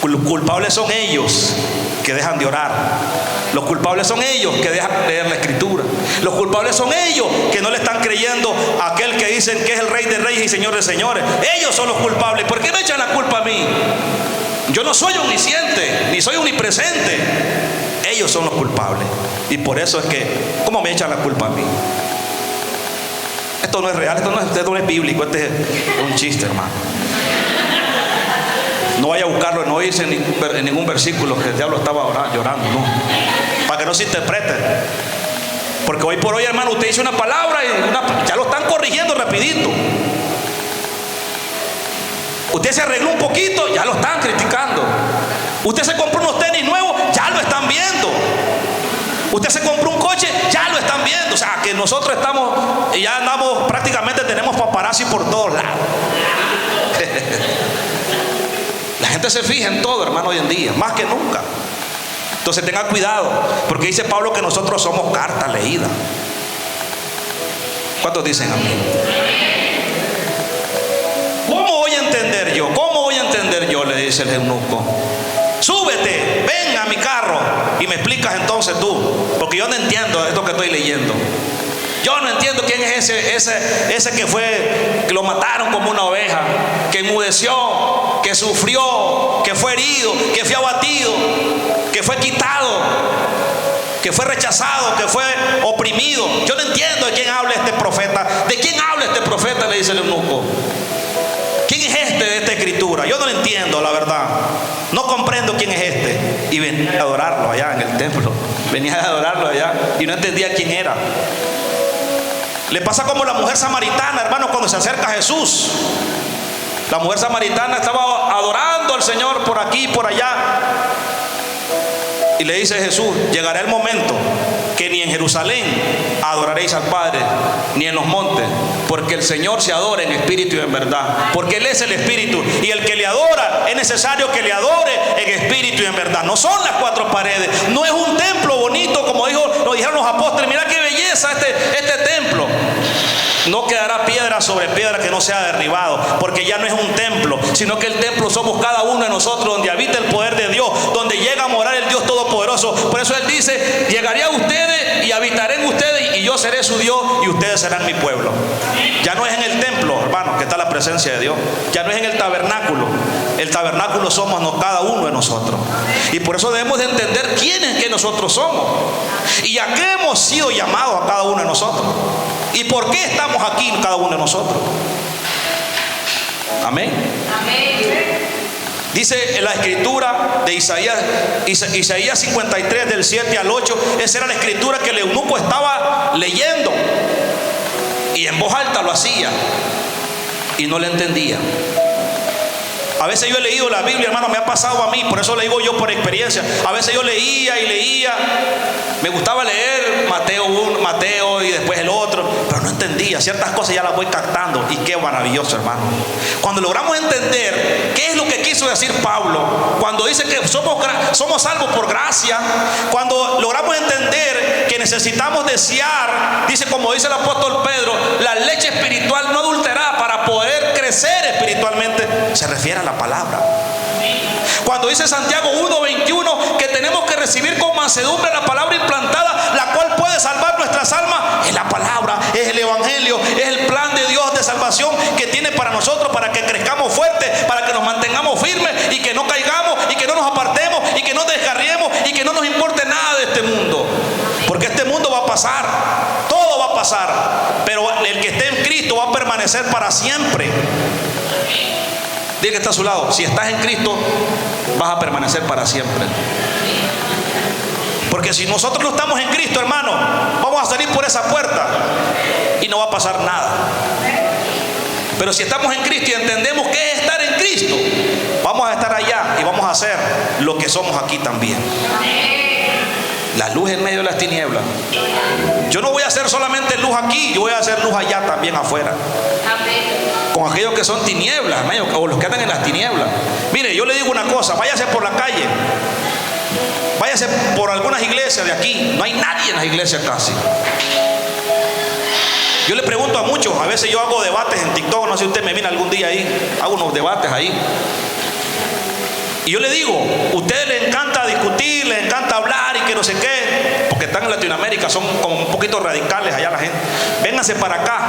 Los culpables son ellos que dejan de orar. Los culpables son ellos que dejan de leer la escritura. Los culpables son ellos que no le están creyendo a aquel que dicen que es el Rey de Reyes y Señor de Señores. Ellos son los culpables. ¿Por qué me echan la culpa a mí? Yo no soy omnisciente, ni soy omnipresente. Ellos son los culpables. Y por eso es que, ¿cómo me echan la culpa a mí? Esto no es real, esto no es bíblico, este es un chiste, hermano. No vaya a buscarlo, no dice en ningún versículo que el diablo estaba llorando, no. Para que no se interprete. Porque hoy por hoy, hermano, usted dice una palabra y ya lo están corrigiendo rapidito. Usted se arregló un poquito, ya lo están criticando. Usted se compró unos tenis nuevos, ya lo están viendo. Usted se compró un coche, ya lo están viendo. O sea, que nosotros ya andamos, prácticamente tenemos paparazzi por todos lados. La gente se fija en todo, hermano, hoy en día, más que nunca. Entonces tenga cuidado, porque dice Pablo que nosotros somos carta leída. ¿Cuántos dicen amén? ¿Cómo voy a entender yo? ¿Cómo voy a entender yo?, le dice el eunuco. Súbete, ven a mi carro y me explicas entonces tú, porque yo no entiendo esto que estoy leyendo. Yo no entiendo quién es ese que lo mataron como una oveja, que enmudeció, que sufrió, que fue herido, que fue abatido, que fue quitado, que fue rechazado, que fue oprimido. Yo no entiendo de quién habla este profeta. ¿De quién habla este profeta?, le dice el eunuco. ¿Quién es este de esta escritura? Yo no lo entiendo, la verdad. No comprendo quién es este. Y venía a adorarlo allá en el templo. Venía a adorarlo allá y no entendía quién era. Le pasa como la mujer samaritana, hermano, cuando se acerca a Jesús. La mujer samaritana estaba adorando al Señor por aquí y por allá. Y le dice Jesús: llegará el momento que ni en Jerusalén adoraréis al Padre, ni en los montes, porque el Señor se adora en espíritu y en verdad, porque Él es el espíritu, y el que le adora es necesario que le adore en espíritu y en verdad. No son las cuatro paredes, no es un templo bonito como lo dijeron los apóstoles. Mira qué belleza este templo. No quedará piedra sobre piedra que no sea derribado, porque ya no es un templo, sino que el templo somos cada uno de nosotros, donde habita el poder de Dios, donde llega a morar el Dios Todopoderoso. Por eso Él dice: llegaré a ustedes y habitaré en ustedes, y yo seré su Dios y ustedes serán mi pueblo. Ya no es en el templo, hermano, que está la presencia de Dios. Ya no es en el tabernáculo. El tabernáculo somos cada uno de nosotros. Y por eso debemos de entender quiénes que nosotros somos y a qué hemos sido llamados a cada uno de nosotros. ¿Y por qué estamos aquí cada uno de nosotros? Amén. Amén. Dice en la escritura de Isaías 53 del 7 al 8. Esa era la escritura que el eunuco estaba leyendo, y en voz alta lo hacía y no le entendía. A veces yo he leído la Biblia, hermano, me ha pasado a mí, por eso le digo yo por experiencia. A veces yo leía y leía, me gustaba leer Mateo y después el otro, pero no entendía ciertas cosas, ya las voy captando. Y qué maravilloso, hermano, cuando logramos entender qué es lo que quiso decir Pablo cuando dice que somos salvos por gracia. Cuando logramos entender que necesitamos desear, dice, como dice el apóstol Pedro, la leche espiritual no adulterada para poder crecer espiritualmente, se refiere a la palabra. Cuando dice Santiago 1:21 que tenemos que recibir con mansedumbre la palabra implantada, la cual puede salvar nuestras almas, es la palabra, es el evangelio, es el plan de Dios de salvación que tiene para nosotros, para que crezcamos fuertes, para que nos mantengamos firmes y que no caigamos y que no nos apartemos y que no descarriemos y que no nos importe nada de este mundo, porque este mundo va a pasar, todo va a pasar, pero el que esté en Cristo va a permanecer para siempre. Diga que está a su lado: si estás en Cristo, vas a permanecer para siempre. Porque si nosotros no estamos en Cristo, hermano, vamos a salir por esa puerta y no va a pasar nada. Pero si estamos en Cristo y entendemos qué es estar en Cristo, vamos a estar allá y vamos a hacer lo que somos aquí también. La luz en medio de las tinieblas. Yo no voy a hacer solamente luz aquí, yo voy a hacer luz allá también afuera. Con aquellos que son tinieblas, o los que andan en las tinieblas. Mire, yo le digo una cosa, váyase por la calle, váyase por algunas iglesias de aquí, no hay nadie en las iglesias casi. Yo le pregunto a muchos, a veces yo hago debates en TikTok, no sé si usted me mira algún día ahí, hago unos debates ahí. Y yo le digo, a ustedes les encanta discutir, les encanta hablar y que no sé qué, porque están en Latinoamérica, son como un poquito radicales allá la gente. Vénganse para acá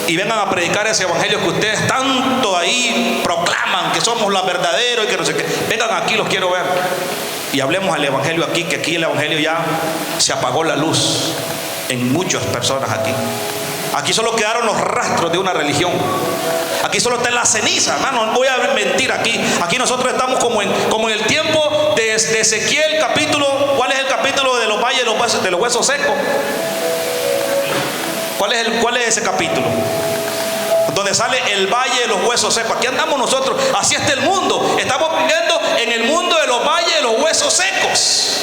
y vengan a predicar ese evangelio que ustedes tanto ahí proclaman, que somos los verdaderos y que no sé qué. Vengan aquí, los quiero ver. Y hablemos al evangelio aquí, que aquí el evangelio ya se apagó la luz en muchas personas aquí. Aquí solo quedaron los rastros de una religión. Aquí solo está en la ceniza, hermano. No voy a mentir aquí. Aquí nosotros estamos como en el tiempo de Ezequiel, capítulo. ¿Cuál es el capítulo de los valles de los huesos secos? ¿Cuál es ese capítulo? Donde sale el valle de los huesos secos. Aquí andamos nosotros. Así está el mundo. Estamos viviendo en el mundo de los valles de los huesos secos.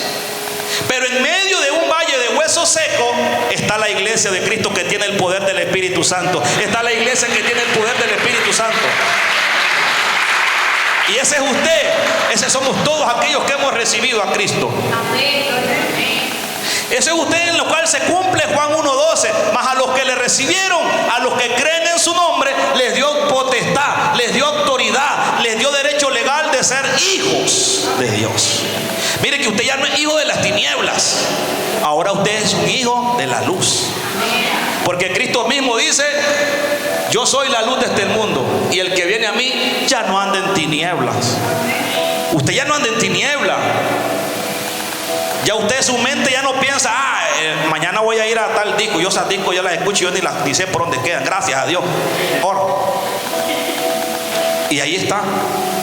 Pero en medio de un valle de huesos secos está la iglesia de Cristo que tiene el poder del Espíritu Santo. Está la iglesia que tiene el poder del Espíritu Santo. Y ese es usted. Ese somos todos aquellos que hemos recibido a Cristo. Ese es usted en lo cual se cumple Juan 1:12. Mas a los que le recibieron, a los que creen en su nombre, les dio potestad, les dio autoridad, les dio derecho legal de ser hijos de Dios. Mire que usted ya no es hijo de las tinieblas. Ahora usted es un hijo de la luz. Porque Cristo mismo dice: yo soy la luz de este mundo, y el que viene a mí ya no anda en tinieblas. Usted ya no anda en tinieblas. Ya usted, su mente ya no piensa: mañana voy a ir a tal disco. Yo esas discos yo las escucho y yo ni sé por dónde quedan. Gracias a Dios. Y ahí está.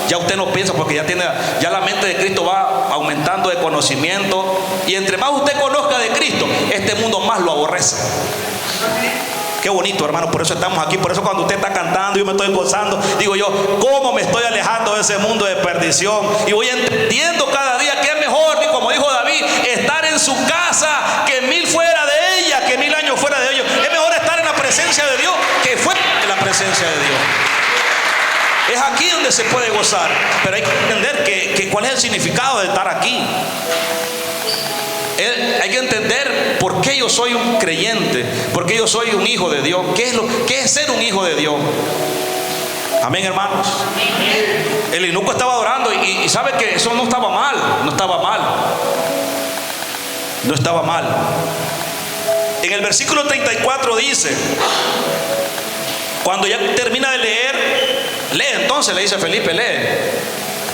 Ya usted no piensa, porque ya la mente de Cristo va aumentando de conocimiento. Y entre más usted conozca de Cristo, este mundo más lo aborrece. Qué bonito, hermano. Por eso estamos aquí. Por eso cuando usted está cantando, yo me estoy gozando. Digo yo, ¿cómo me estoy alejando de ese mundo de perdición? Y voy entendiendo cada día que es mejor, como dijo David, estar en su casa que 1000 fuera de ella, que 1000 años fuera de ellos. Es mejor estar en la presencia de Dios que fuera de la presencia de Dios. Es aquí donde se puede gozar. Pero hay que entender que cuál es el significado de estar aquí. Hay que entender por qué yo soy un creyente, por qué yo soy un hijo de Dios. ¿Qué es ser un hijo de Dios? Amén, hermanos. El eunuco estaba adorando y sabe que eso no estaba mal. No estaba mal. No estaba mal. En el versículo 34 dice, cuando ya termina de leer, lee entonces, le dice Felipe,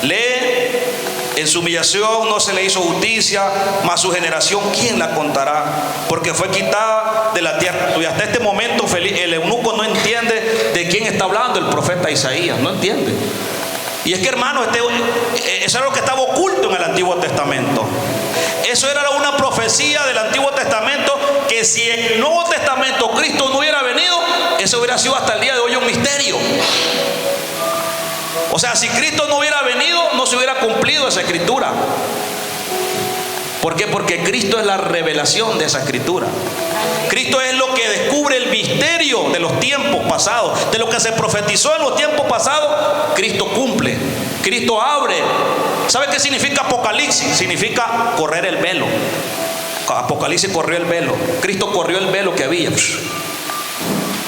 lee. En su humillación no se le hizo justicia, mas su generación, ¿quién la contará? Porque fue quitada de la tierra. Y hasta este momento el eunuco no entiende de quién está hablando el profeta Isaías, no entiende. Y es que, hermano, eso era lo que estaba oculto en el Antiguo Testamento. Eso era una profecía del Antiguo Testamento, que si en el Nuevo Testamento Cristo no hubiera venido, eso hubiera sido hasta el día de hoy un misterio. O sea, si Cristo no hubiera venido, no se hubiera cumplido esa escritura. ¿Por qué? Porque Cristo es la revelación de esa escritura. Cristo es lo que descubre el misterio de los tiempos pasados, de lo que se profetizó en los tiempos pasados. Cristo cumple, Cristo abre. ¿Sabe qué significa Apocalipsis? Significa correr el velo. Apocalipsis corrió el velo. Cristo corrió el velo que había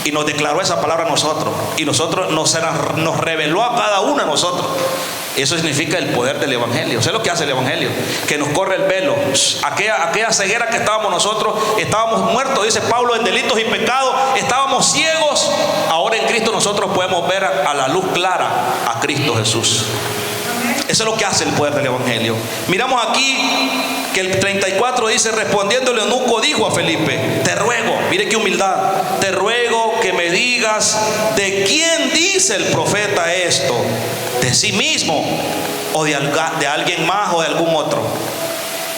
y nos declaró esa palabra a nosotros, y nosotros nos reveló a cada uno de nosotros. Eso significa el poder del evangelio. ¿Sabes lo que hace el evangelio? Que nos corre el velo. Aquella ceguera que estábamos nosotros, estábamos muertos, dice Pablo, en delitos y pecados, estábamos ciegos. Ahora en Cristo nosotros podemos ver a la luz clara a Cristo Jesús. Eso es lo que hace el poder del evangelio. Miramos aquí que el 34 dice: respondiendo el eunuco dijo a Felipe: te ruego, mire qué humildad, te ruego que me digas de quién dice el profeta esto, de sí mismo o de alguien más o de algún otro.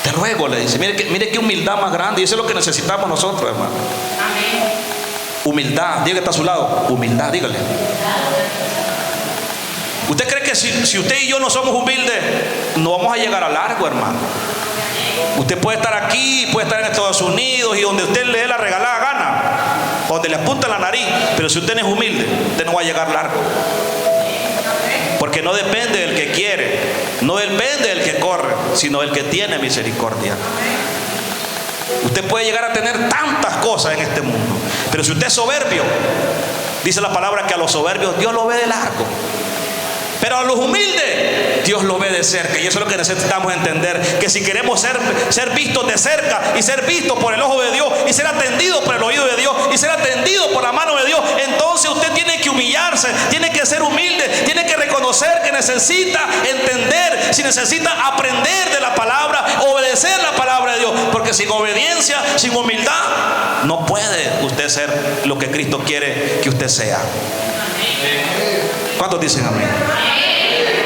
Te ruego, le dice. Mire qué humildad más grande. Y eso es lo que necesitamos nosotros, hermano. Amén. Humildad. Diga que está a su lado. Humildad, dígale. ¿Usted cree que si usted y yo no somos humildes, no vamos a llegar a largo, hermano? Usted puede estar aquí, puede estar en Estados Unidos y donde usted le dé la regalada gana, donde le apunta la nariz, pero si usted no es humilde, usted no va a llegar largo. Porque no depende sino el que tiene misericordia. Usted puede llegar a tener tantas cosas en este mundo, pero si usted es soberbio, dice la palabra que a los soberbios Dios lo ve de largo, pero a los humildes Dios lo ve de cerca. Y eso es lo que necesitamos entender, que si queremos ser vistos de cerca y ser vistos por el ojo de Dios y ser atendidos por el oído de Dios y ser atendidos por la mano de Dios, entonces usted tiene que humillarse, tiene que ser humilde, tiene que reconocer que necesita entender, si necesita aprender de la palabra, obedecer la palabra de Dios, porque sin obediencia, sin humildad, no puede usted ser lo que Cristo quiere que usted sea. ¿Cuántos dicen amén?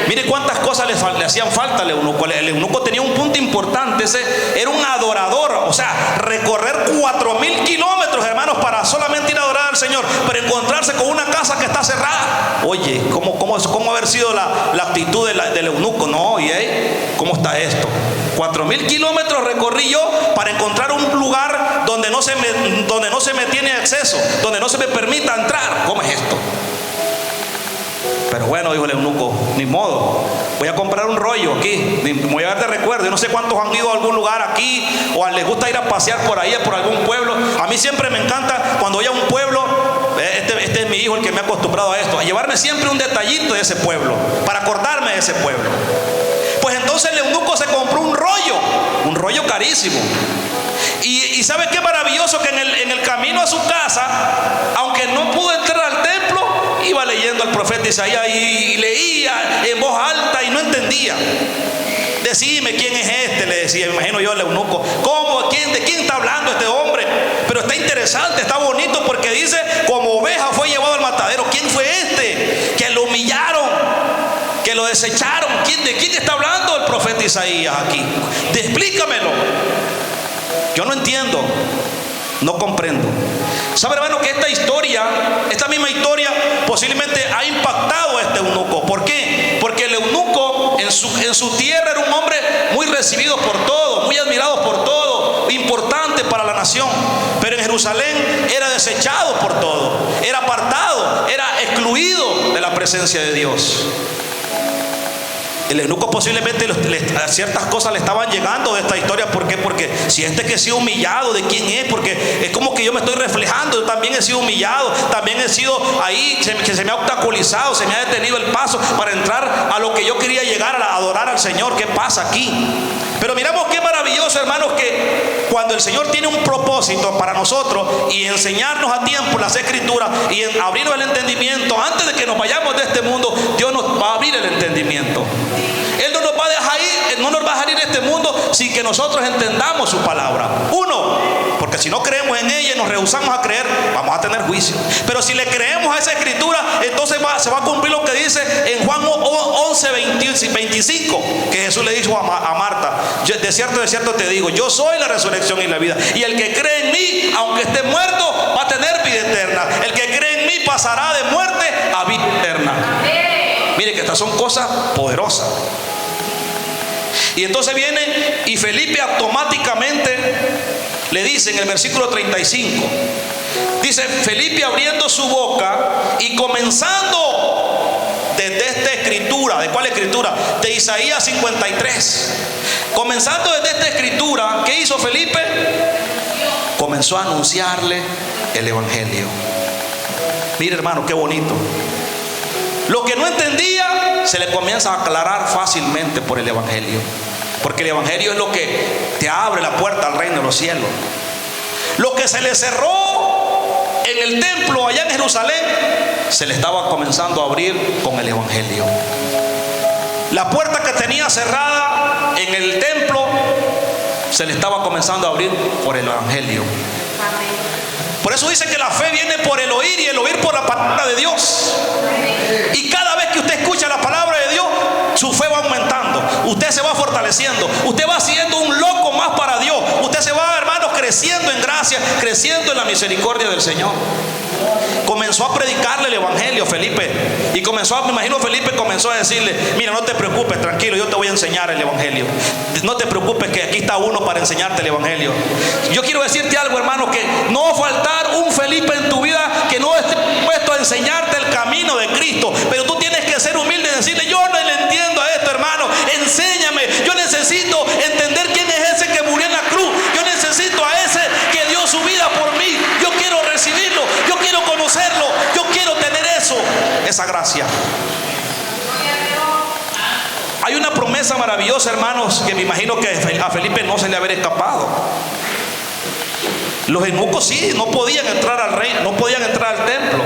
Mire cuántas cosas le hacían falta al eunuco. El eunuco tenía un punto importante. Ese era un adorador. O sea, recorrer 4,000 kilómetros, hermanos, para solamente ir a adorar al Señor, pero encontrarse con una casa que está cerrada. Oye, ¿cómo haber sido la actitud del eunuco? No, oye, ¿cómo está esto? 4,000 kilómetros recorrí yo para encontrar un lugar donde no se me tiene acceso, donde no se me permita entrar. ¿Cómo es esto? Pero bueno, dijo el eunuco, ni modo, voy a comprar un rollo aquí, me voy a dar de recuerdo. Yo no sé cuántos han ido a algún lugar aquí o les gusta ir a pasear por ahí, por algún pueblo. A mí siempre me encanta cuando voy a un pueblo, este es mi hijo el que me ha acostumbrado a esto, a llevarme siempre un detallito de ese pueblo, para acordarme de ese pueblo. Pues entonces el eunuco se compró un rollo carísimo. Y ¿sabe qué maravilloso? Que en el camino a su casa, aunque no pudo entrar al templo, iba leyendo al profeta Isaías y leía en voz alta y no entendía. Decime quién es este, le decía, me imagino yo al eunuco. ¿Cómo? ¿De quién está hablando este hombre? Pero está interesante, está bonito, porque dice, como oveja fue llevado al matadero. ¿Quién fue este? Que lo humillaron, que lo desecharon. ¿De quién está hablando el profeta Isaías aquí? Explícamelo. Yo no entiendo, no comprendo. ¿Sabe, hermano, que esta misma historia posiblemente ha impactado a este eunuco? ¿Por qué? Porque el eunuco en su tierra era un hombre muy recibido por todos, muy admirado por todos, importante para la nación. Pero en Jerusalén era desechado por todos, era apartado, era excluido de la presencia de Dios. El eunuco posiblemente ciertas cosas le estaban llegando de esta historia. ¿Por qué? Porque si que he sido humillado, ¿de quién es? Porque es como que yo me estoy reflejando. Yo también he sido humillado, también he sido ahí, que se me ha obstaculizado, se me ha detenido el paso para entrar a lo que yo quería llegar, a adorar al Señor. ¿Qué pasa aquí? Pero miramos qué maravilloso, hermanos, que cuando el Señor tiene un propósito para nosotros y enseñarnos a tiempo las Escrituras y abrirnos el entendimiento, antes de que nos vayamos de este mundo, Dios nos va a abrir el entendimiento. Él no nos va a dejar ir de este mundo sin que nosotros entendamos su palabra. Uno, porque si no creemos en ella y nos rehusamos a creer, vamos a tener juicio. Pero si le creemos a esa escritura, entonces se va a cumplir lo que dice en Juan 11:25, que Jesús le dijo a Marta: de cierto te digo, yo soy la resurrección y la vida, y el que cree en mí, aunque esté muerto, va a tener vida eterna. El que cree en mí pasará de muerte a vida eterna. Mire que estas son cosas poderosas. Y entonces viene y Felipe automáticamente le dice en el versículo 35, dice: Felipe abriendo su boca y comenzando desde esta escritura. ¿De cuál escritura? De Isaías 53. Comenzando desde esta escritura, ¿qué hizo Felipe? Comenzó a anunciarle el evangelio. Mire, hermano, qué bonito. Lo que no entendía se le comienza a aclarar fácilmente por el evangelio, porque el evangelio es lo que te abre la puerta al reino de los cielos. Lo que se le cerró en el templo allá en Jerusalén, se le estaba comenzando a abrir con el evangelio. La puerta que tenía cerrada en el templo, se le estaba comenzando a abrir por el evangelio. Por eso dice que la fe viene por el oír, y el oír por la palabra de Dios. Y cada vez que usted escucha la palabra de Dios, su fe va aumentando, usted se va fortaleciendo, usted va siendo un loco más para Dios. Usted se va, hermanos, creciendo en gracia, creciendo en la misericordia del Señor. Comenzó a predicarle el evangelio Felipe, y me imagino Felipe comenzó a decirle: mira, no te preocupes, tranquilo, yo te voy a enseñar el evangelio. No te preocupes, que aquí está uno para enseñarte el evangelio. Yo quiero decirte algo, hermano, que no va a faltar un Felipe en tu vida que no esté dispuesto a enseñarte el camino de Cristo. Pero tú tienes que ser humilde y decirle: yo no le entiendo a esto, hermano, enséñame, yo necesito esa gracia. Hay una promesa maravillosa, hermanos, que me imagino que a Felipe no se le habría escapado. Los eunucos sí, no podían entrar al reino, no podían entrar al templo.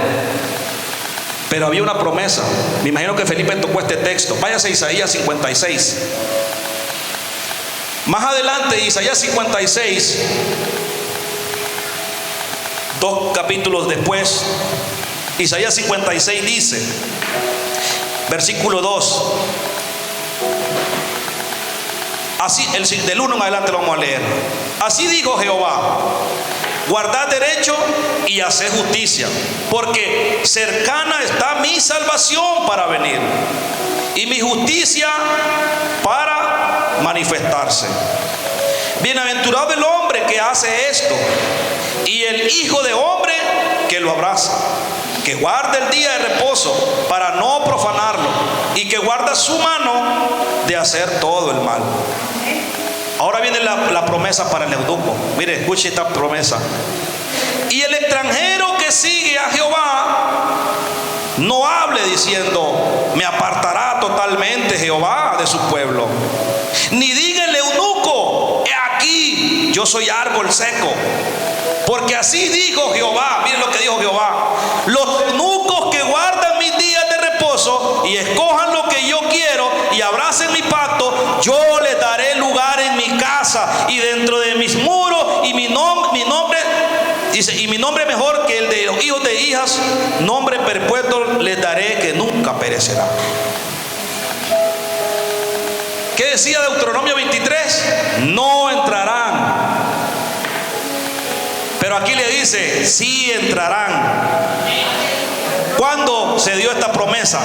Pero había una promesa. Me imagino que Felipe tocó este texto. Váyase a Isaías 56. Más adelante, Isaías 56, 2 capítulos después, Isaías 56 dice, versículo 2. Así, del 1 en adelante lo vamos a leer. Así dijo Jehová: guardad derecho y haced justicia, porque cercana está mi salvación para venir, y mi justicia para manifestarse. Bienaventurado el hombre que hace esto, y el hijo de hombre que lo abraza, que guarda el día de reposo para no profanarlo, y que guarda su mano de hacer todo el mal. Ahora viene la promesa para el eunuco. Mire, escuche esta promesa. Y el extranjero que sigue a Jehová no hable diciendo: me apartará totalmente Jehová de su pueblo. Ni diga el eunuco: he aquí, yo soy árbol seco. Porque así dijo Jehová. Miren lo que dijo Jehová: los eunucos que guardan mis días de reposo y escojan lo que yo quiero y abracen mi pacto, yo les daré lugar en mi casa y dentro de mis muros, y mi nombre dice, y mi nombre mejor que el de los hijos de hijas, nombre perpetuo les daré que nunca perecerá. ¿Qué decía Deuteronomio 23? No entrarán. Pero aquí le dice: sí entrarán. ¿Cuándo se dio esta promesa?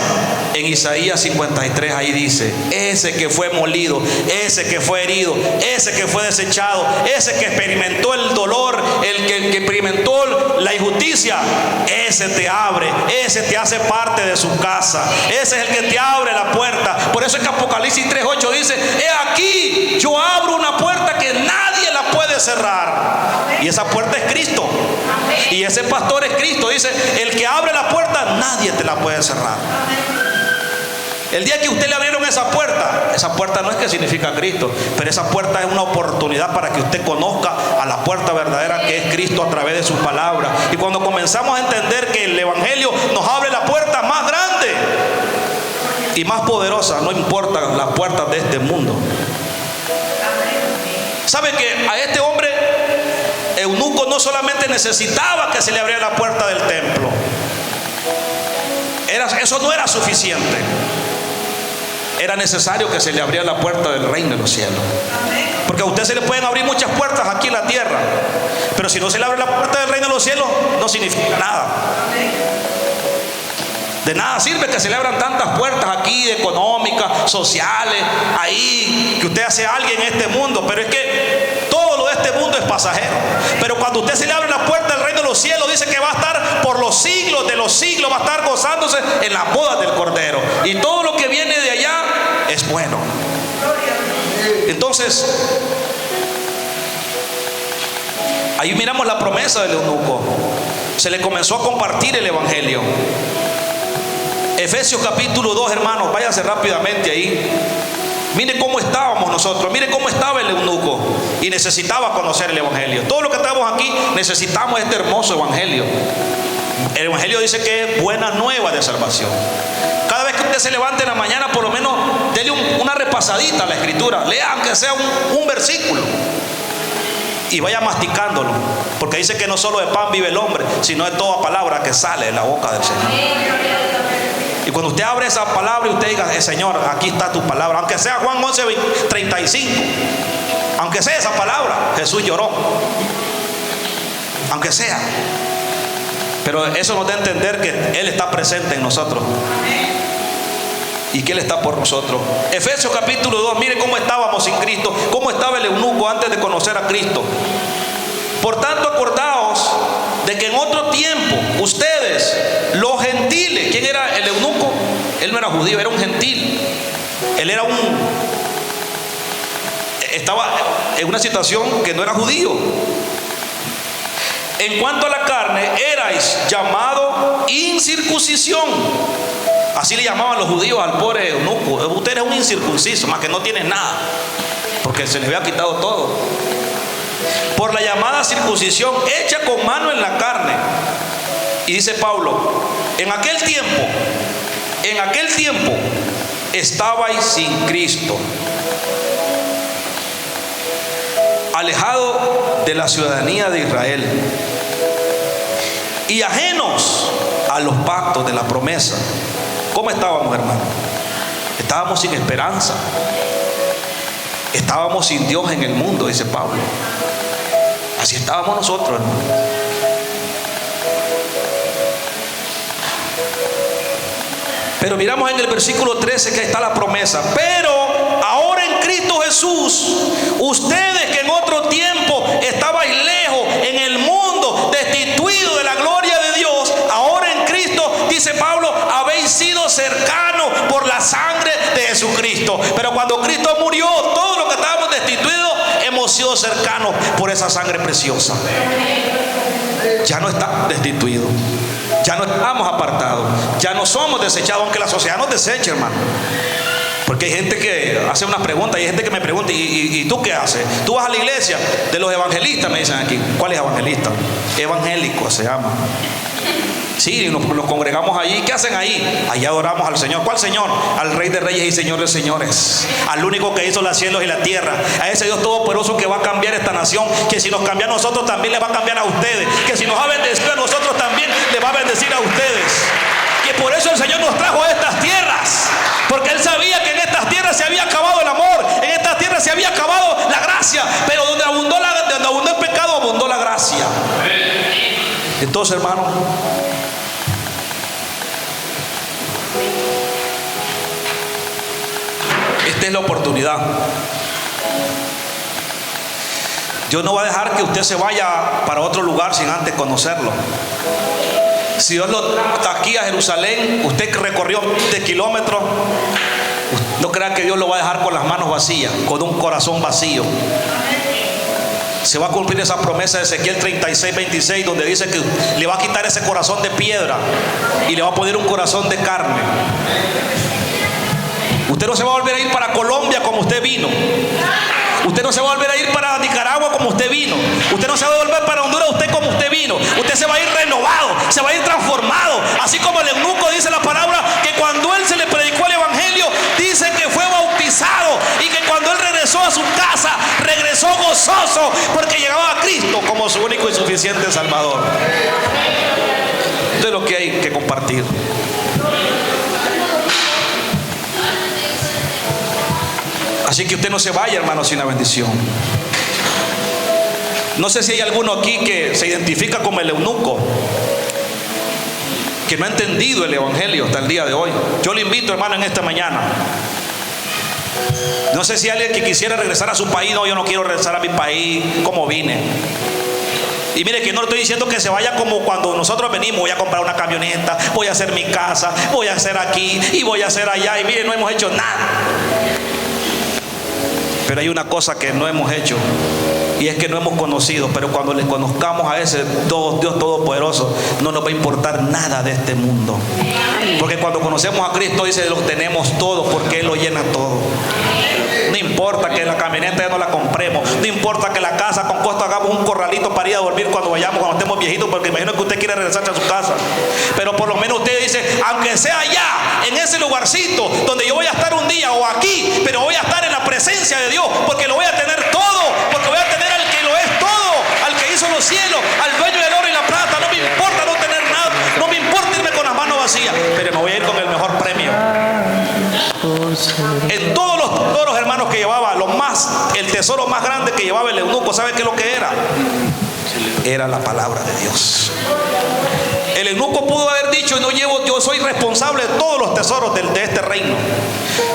En Isaías 53, ahí dice: ese que fue molido, ese que fue herido, ese que fue desechado, ese que experimentó el dolor, el que experimentó la injusticia, ese te abre, ese te hace parte de su casa, ese es el que te abre la puerta. Por eso es que Apocalipsis 3:8 dice: he aquí, yo abro una puerta que nadie la puede cerrar. Y esa puerta es Cristo. Y ese pastor es Cristo. Dice: el que abre la puerta, nadie te la puede cerrar. El día que usted le abrieron esa puerta no es que significa Cristo, pero esa puerta es una oportunidad para que usted conozca a la puerta verdadera que es Cristo a través de su palabra. Y cuando comenzamos a entender que el Evangelio nos abre la puerta más grande y más poderosa, no importan las puertas de este mundo. ¿Sabe que a este hombre eunuco no solamente necesitaba que se le abriera la puerta del templo? Eso no era suficiente. Era necesario que se le abriera la puerta del reino de los cielos. Porque a usted se le pueden abrir muchas puertas aquí en la tierra, pero si no se le abre la puerta del reino de los cielos, no significa nada. De nada sirve que se le abran tantas puertas aquí, económicas, sociales, ahí, que usted hace alguien en este mundo, pero es que todo lo de este mundo es pasajero. Pero cuando usted se le abre la puerta del reino de los cielos, dice que va a estar por los siglos de los siglos, va a estar gozándose en las bodas del Cordero. Y todo lo que viene de allá es bueno. Entonces, ahí miramos la promesa del eunuco. Se le comenzó a compartir el Evangelio. Efesios capítulo 2, hermanos, váyase rápidamente ahí. Mire cómo estábamos nosotros, mire cómo estaba el eunuco y necesitaba conocer el Evangelio. Todos los que estamos aquí necesitamos este hermoso Evangelio. El Evangelio dice que es buena nueva de salvación. Cada vez que usted se levante en la mañana, por lo menos déle una repasadita a la Escritura. Lea aunque sea un versículo y vaya masticándolo, porque dice que no solo de pan vive el hombre, sino de toda palabra que sale de la boca del Señor. Y cuando usted abre esa palabra y usted diga: Señor, aquí está tu palabra, aunque sea Juan 11:35, aunque sea esa palabra, Jesús lloró, aunque sea, pero eso nos da a entender que Él está presente en nosotros y que Él está por nosotros. Efesios capítulo 2, mire cómo estábamos sin Cristo, cómo estaba el eunuco antes de conocer a Cristo. Por tanto, acordaos de que en otro tiempo ustedes, los gentiles. ¿Quién era el eunuco? Él no era judío, era un gentil. Él era estaba en una situación que no era judío. en cuanto a la carne, erais llamado incircuncisión. Así le llamaban los judíos al pobre eunuco. Usted es un incircunciso, más que no tiene nada, porque se le había quitado todo. Por la llamada circuncisión hecha con mano en la carne. Y dice Pablo, en aquel tiempo estabais sin Cristo, alejado de la ciudadanía de Israel y ajenos a los pactos de la promesa. ¿Cómo estábamos, hermano? Estábamos sin esperanza. Estábamos sin Dios en el mundo, dice Pablo. Así estábamos nosotros, hermano. Pero miramos en el versículo 13 que ahí está la promesa. Pero ahora en Cristo Jesús, ustedes que en otro tiempo estabais lejos en el mundo, destituidos de la gloria de Dios, ahora en Cristo, dice Pablo, habéis sido cercanos por la sangre de Jesucristo. Pero cuando Cristo murió, todos los que estábamos destituidos hemos sido cercanos por esa sangre preciosa. Ya no estamos destituidos, ya no estamos apartados, ya no somos desechados, aunque la sociedad nos deseche, hermano. Porque hay gente que hace unas preguntas, y hay gente que me pregunta, ¿y tú qué haces? ¿Tú vas a la iglesia de los evangelistas? Me dicen aquí. ¿Cuál es evangelista? Evangélico se llama. Sí, nos congregamos allí. ¿Qué hacen ahí? Allí adoramos al Señor. ¿Cuál Señor? Al Rey de Reyes y Señor de Señores, al único que hizo los cielos y la tierra, a ese Dios todopoderoso que va a cambiar esta nación, que si nos cambia a nosotros también le va a cambiar a ustedes, que si nos ha bendecido a nosotros también le va a bendecir a ustedes. Y por eso el Señor nos trajo a estas tierras, porque Él sabía que en estas tierras se había acabado el amor, en estas tierras se había acabado la gracia, pero donde abundó el pecado, abundó la gracia. Entonces, hermano, esta es la oportunidad. Dios no va a dejar que usted se vaya para otro lugar sin antes conocerlo. Si Dios lo trajo aquí a Jerusalén, usted recorrió 20 kilómetros, no crea que Dios lo va a dejar con las manos vacías, con un corazón vacío. Se va a cumplir esa promesa de Ezequiel 36:26, donde dice que le va a quitar ese corazón de piedra y le va a poner un corazón de carne. Usted no se va a volver a ir para Colombia como usted vino. Usted no se va a volver a ir para Nicaragua como usted vino. Usted no se va a volver para Honduras usted como usted vino. Usted se va a ir renovado, se va a ir transformado. Así como el eunuco dice la palabra que cuando él se le predicó el evangelio, dice que fue bautizado y que cuando él regresó a su casa, regresó gozoso porque llegaba a Cristo como su único y suficiente Salvador. Esto es lo que hay que compartir. Así que usted no se vaya, hermano, sin la bendición. No sé si hay alguno aquí que se identifica como el eunuco, que no ha entendido el evangelio hasta el día de hoy. Yo le invito, hermano, en esta mañana. No sé si hay alguien que quisiera regresar a su país. No, yo no quiero regresar a mi país como vine. Y mire que no le estoy diciendo que se vaya como cuando nosotros venimos. Voy a comprar una camioneta, voy a hacer mi casa, voy a hacer aquí y voy a hacer allá. Y mire, no hemos hecho nada. Pero hay una cosa que no hemos hecho, y es que no hemos conocido. Pero cuando le conozcamos a ese Dios todopoderoso, no nos va a importar nada de este mundo. Porque cuando conocemos a Cristo, dice, lo tenemos todo, porque Él lo llena todo. No importa que la camioneta ya no la compremos, no importa que la casa con costo hagamos un corralito para ir a dormir cuando vayamos, cuando estemos viejitos, porque imagino que usted quiere regresarse a su casa. Pero por lo menos usted dice, aunque sea allá, en ese lugarcito donde yo voy a estar un día, o aquí, pero voy a estar en la presencia de Dios, porque lo voy a tener todo, porque voy a tener al que lo es todo, al que hizo los cielos, al dueño del oro y la plata. No me importa no tener nada, no me importa irme con las manos vacías, pero me voy a ir con el mejor premio. En todos los tesoros, hermanos, que llevaba, el tesoro más grande que llevaba el eunuco, ¿sabe qué es lo que era? Era la palabra de Dios. El eunuco pudo haber dicho: no llevo, yo soy responsable de todos los tesoros de este reino.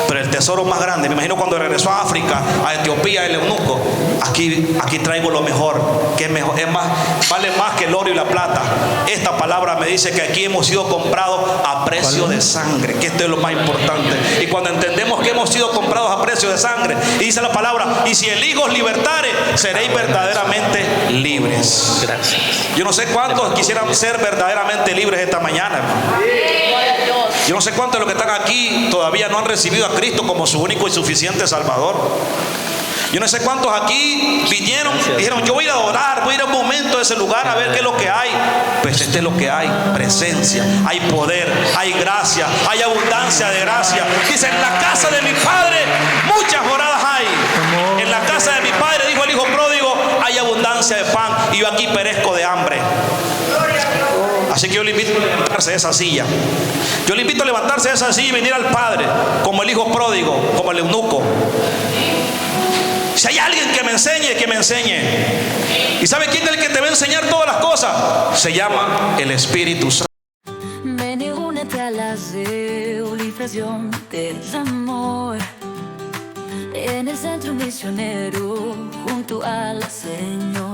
Pero el tesoro más grande, me imagino cuando regresó a África, a Etiopía, el eunuco: aquí traigo lo mejor, que es mejor, es más, vale más que el oro y la plata. Esta palabra me dice que aquí hemos sido comprados a precio de sangre, que esto es lo más importante. Y cuando entendemos que hemos sido comprados a precio de sangre, y dice la palabra: y si el Hijo os libertare, seréis verdaderamente libres. Gracias. Yo no sé cuántos quisieran ser verdaderamente libres esta mañana, hermano. Yo no sé cuántos de los que están aquí todavía no han recibido a Cristo como su único y suficiente Salvador. Yo no sé cuántos aquí vinieron, dijeron: yo voy a ir a orar, voy a ir a un momento de ese lugar a ver qué es lo que hay. Pues este es lo que hay: presencia, hay poder, hay gracia, hay abundancia de gracia. Dice: en la casa de mi Padre muchas moradas hay. En la casa de mi Padre, dijo el Hijo pródigo, hay abundancia de pan, y yo aquí perezco de hambre. Así que yo le invito a levantarse de esa silla. Yo le invito a levantarse de esa silla y venir al Padre como el Hijo pródigo, como el eunuco. Si hay alguien que me enseñe, que me enseñe. ¿Y sabe quién es el que te va a enseñar todas las cosas? Se llama el Espíritu Santo. Ven y únete a la civilización del amor. En el centro misionero junto al Señor.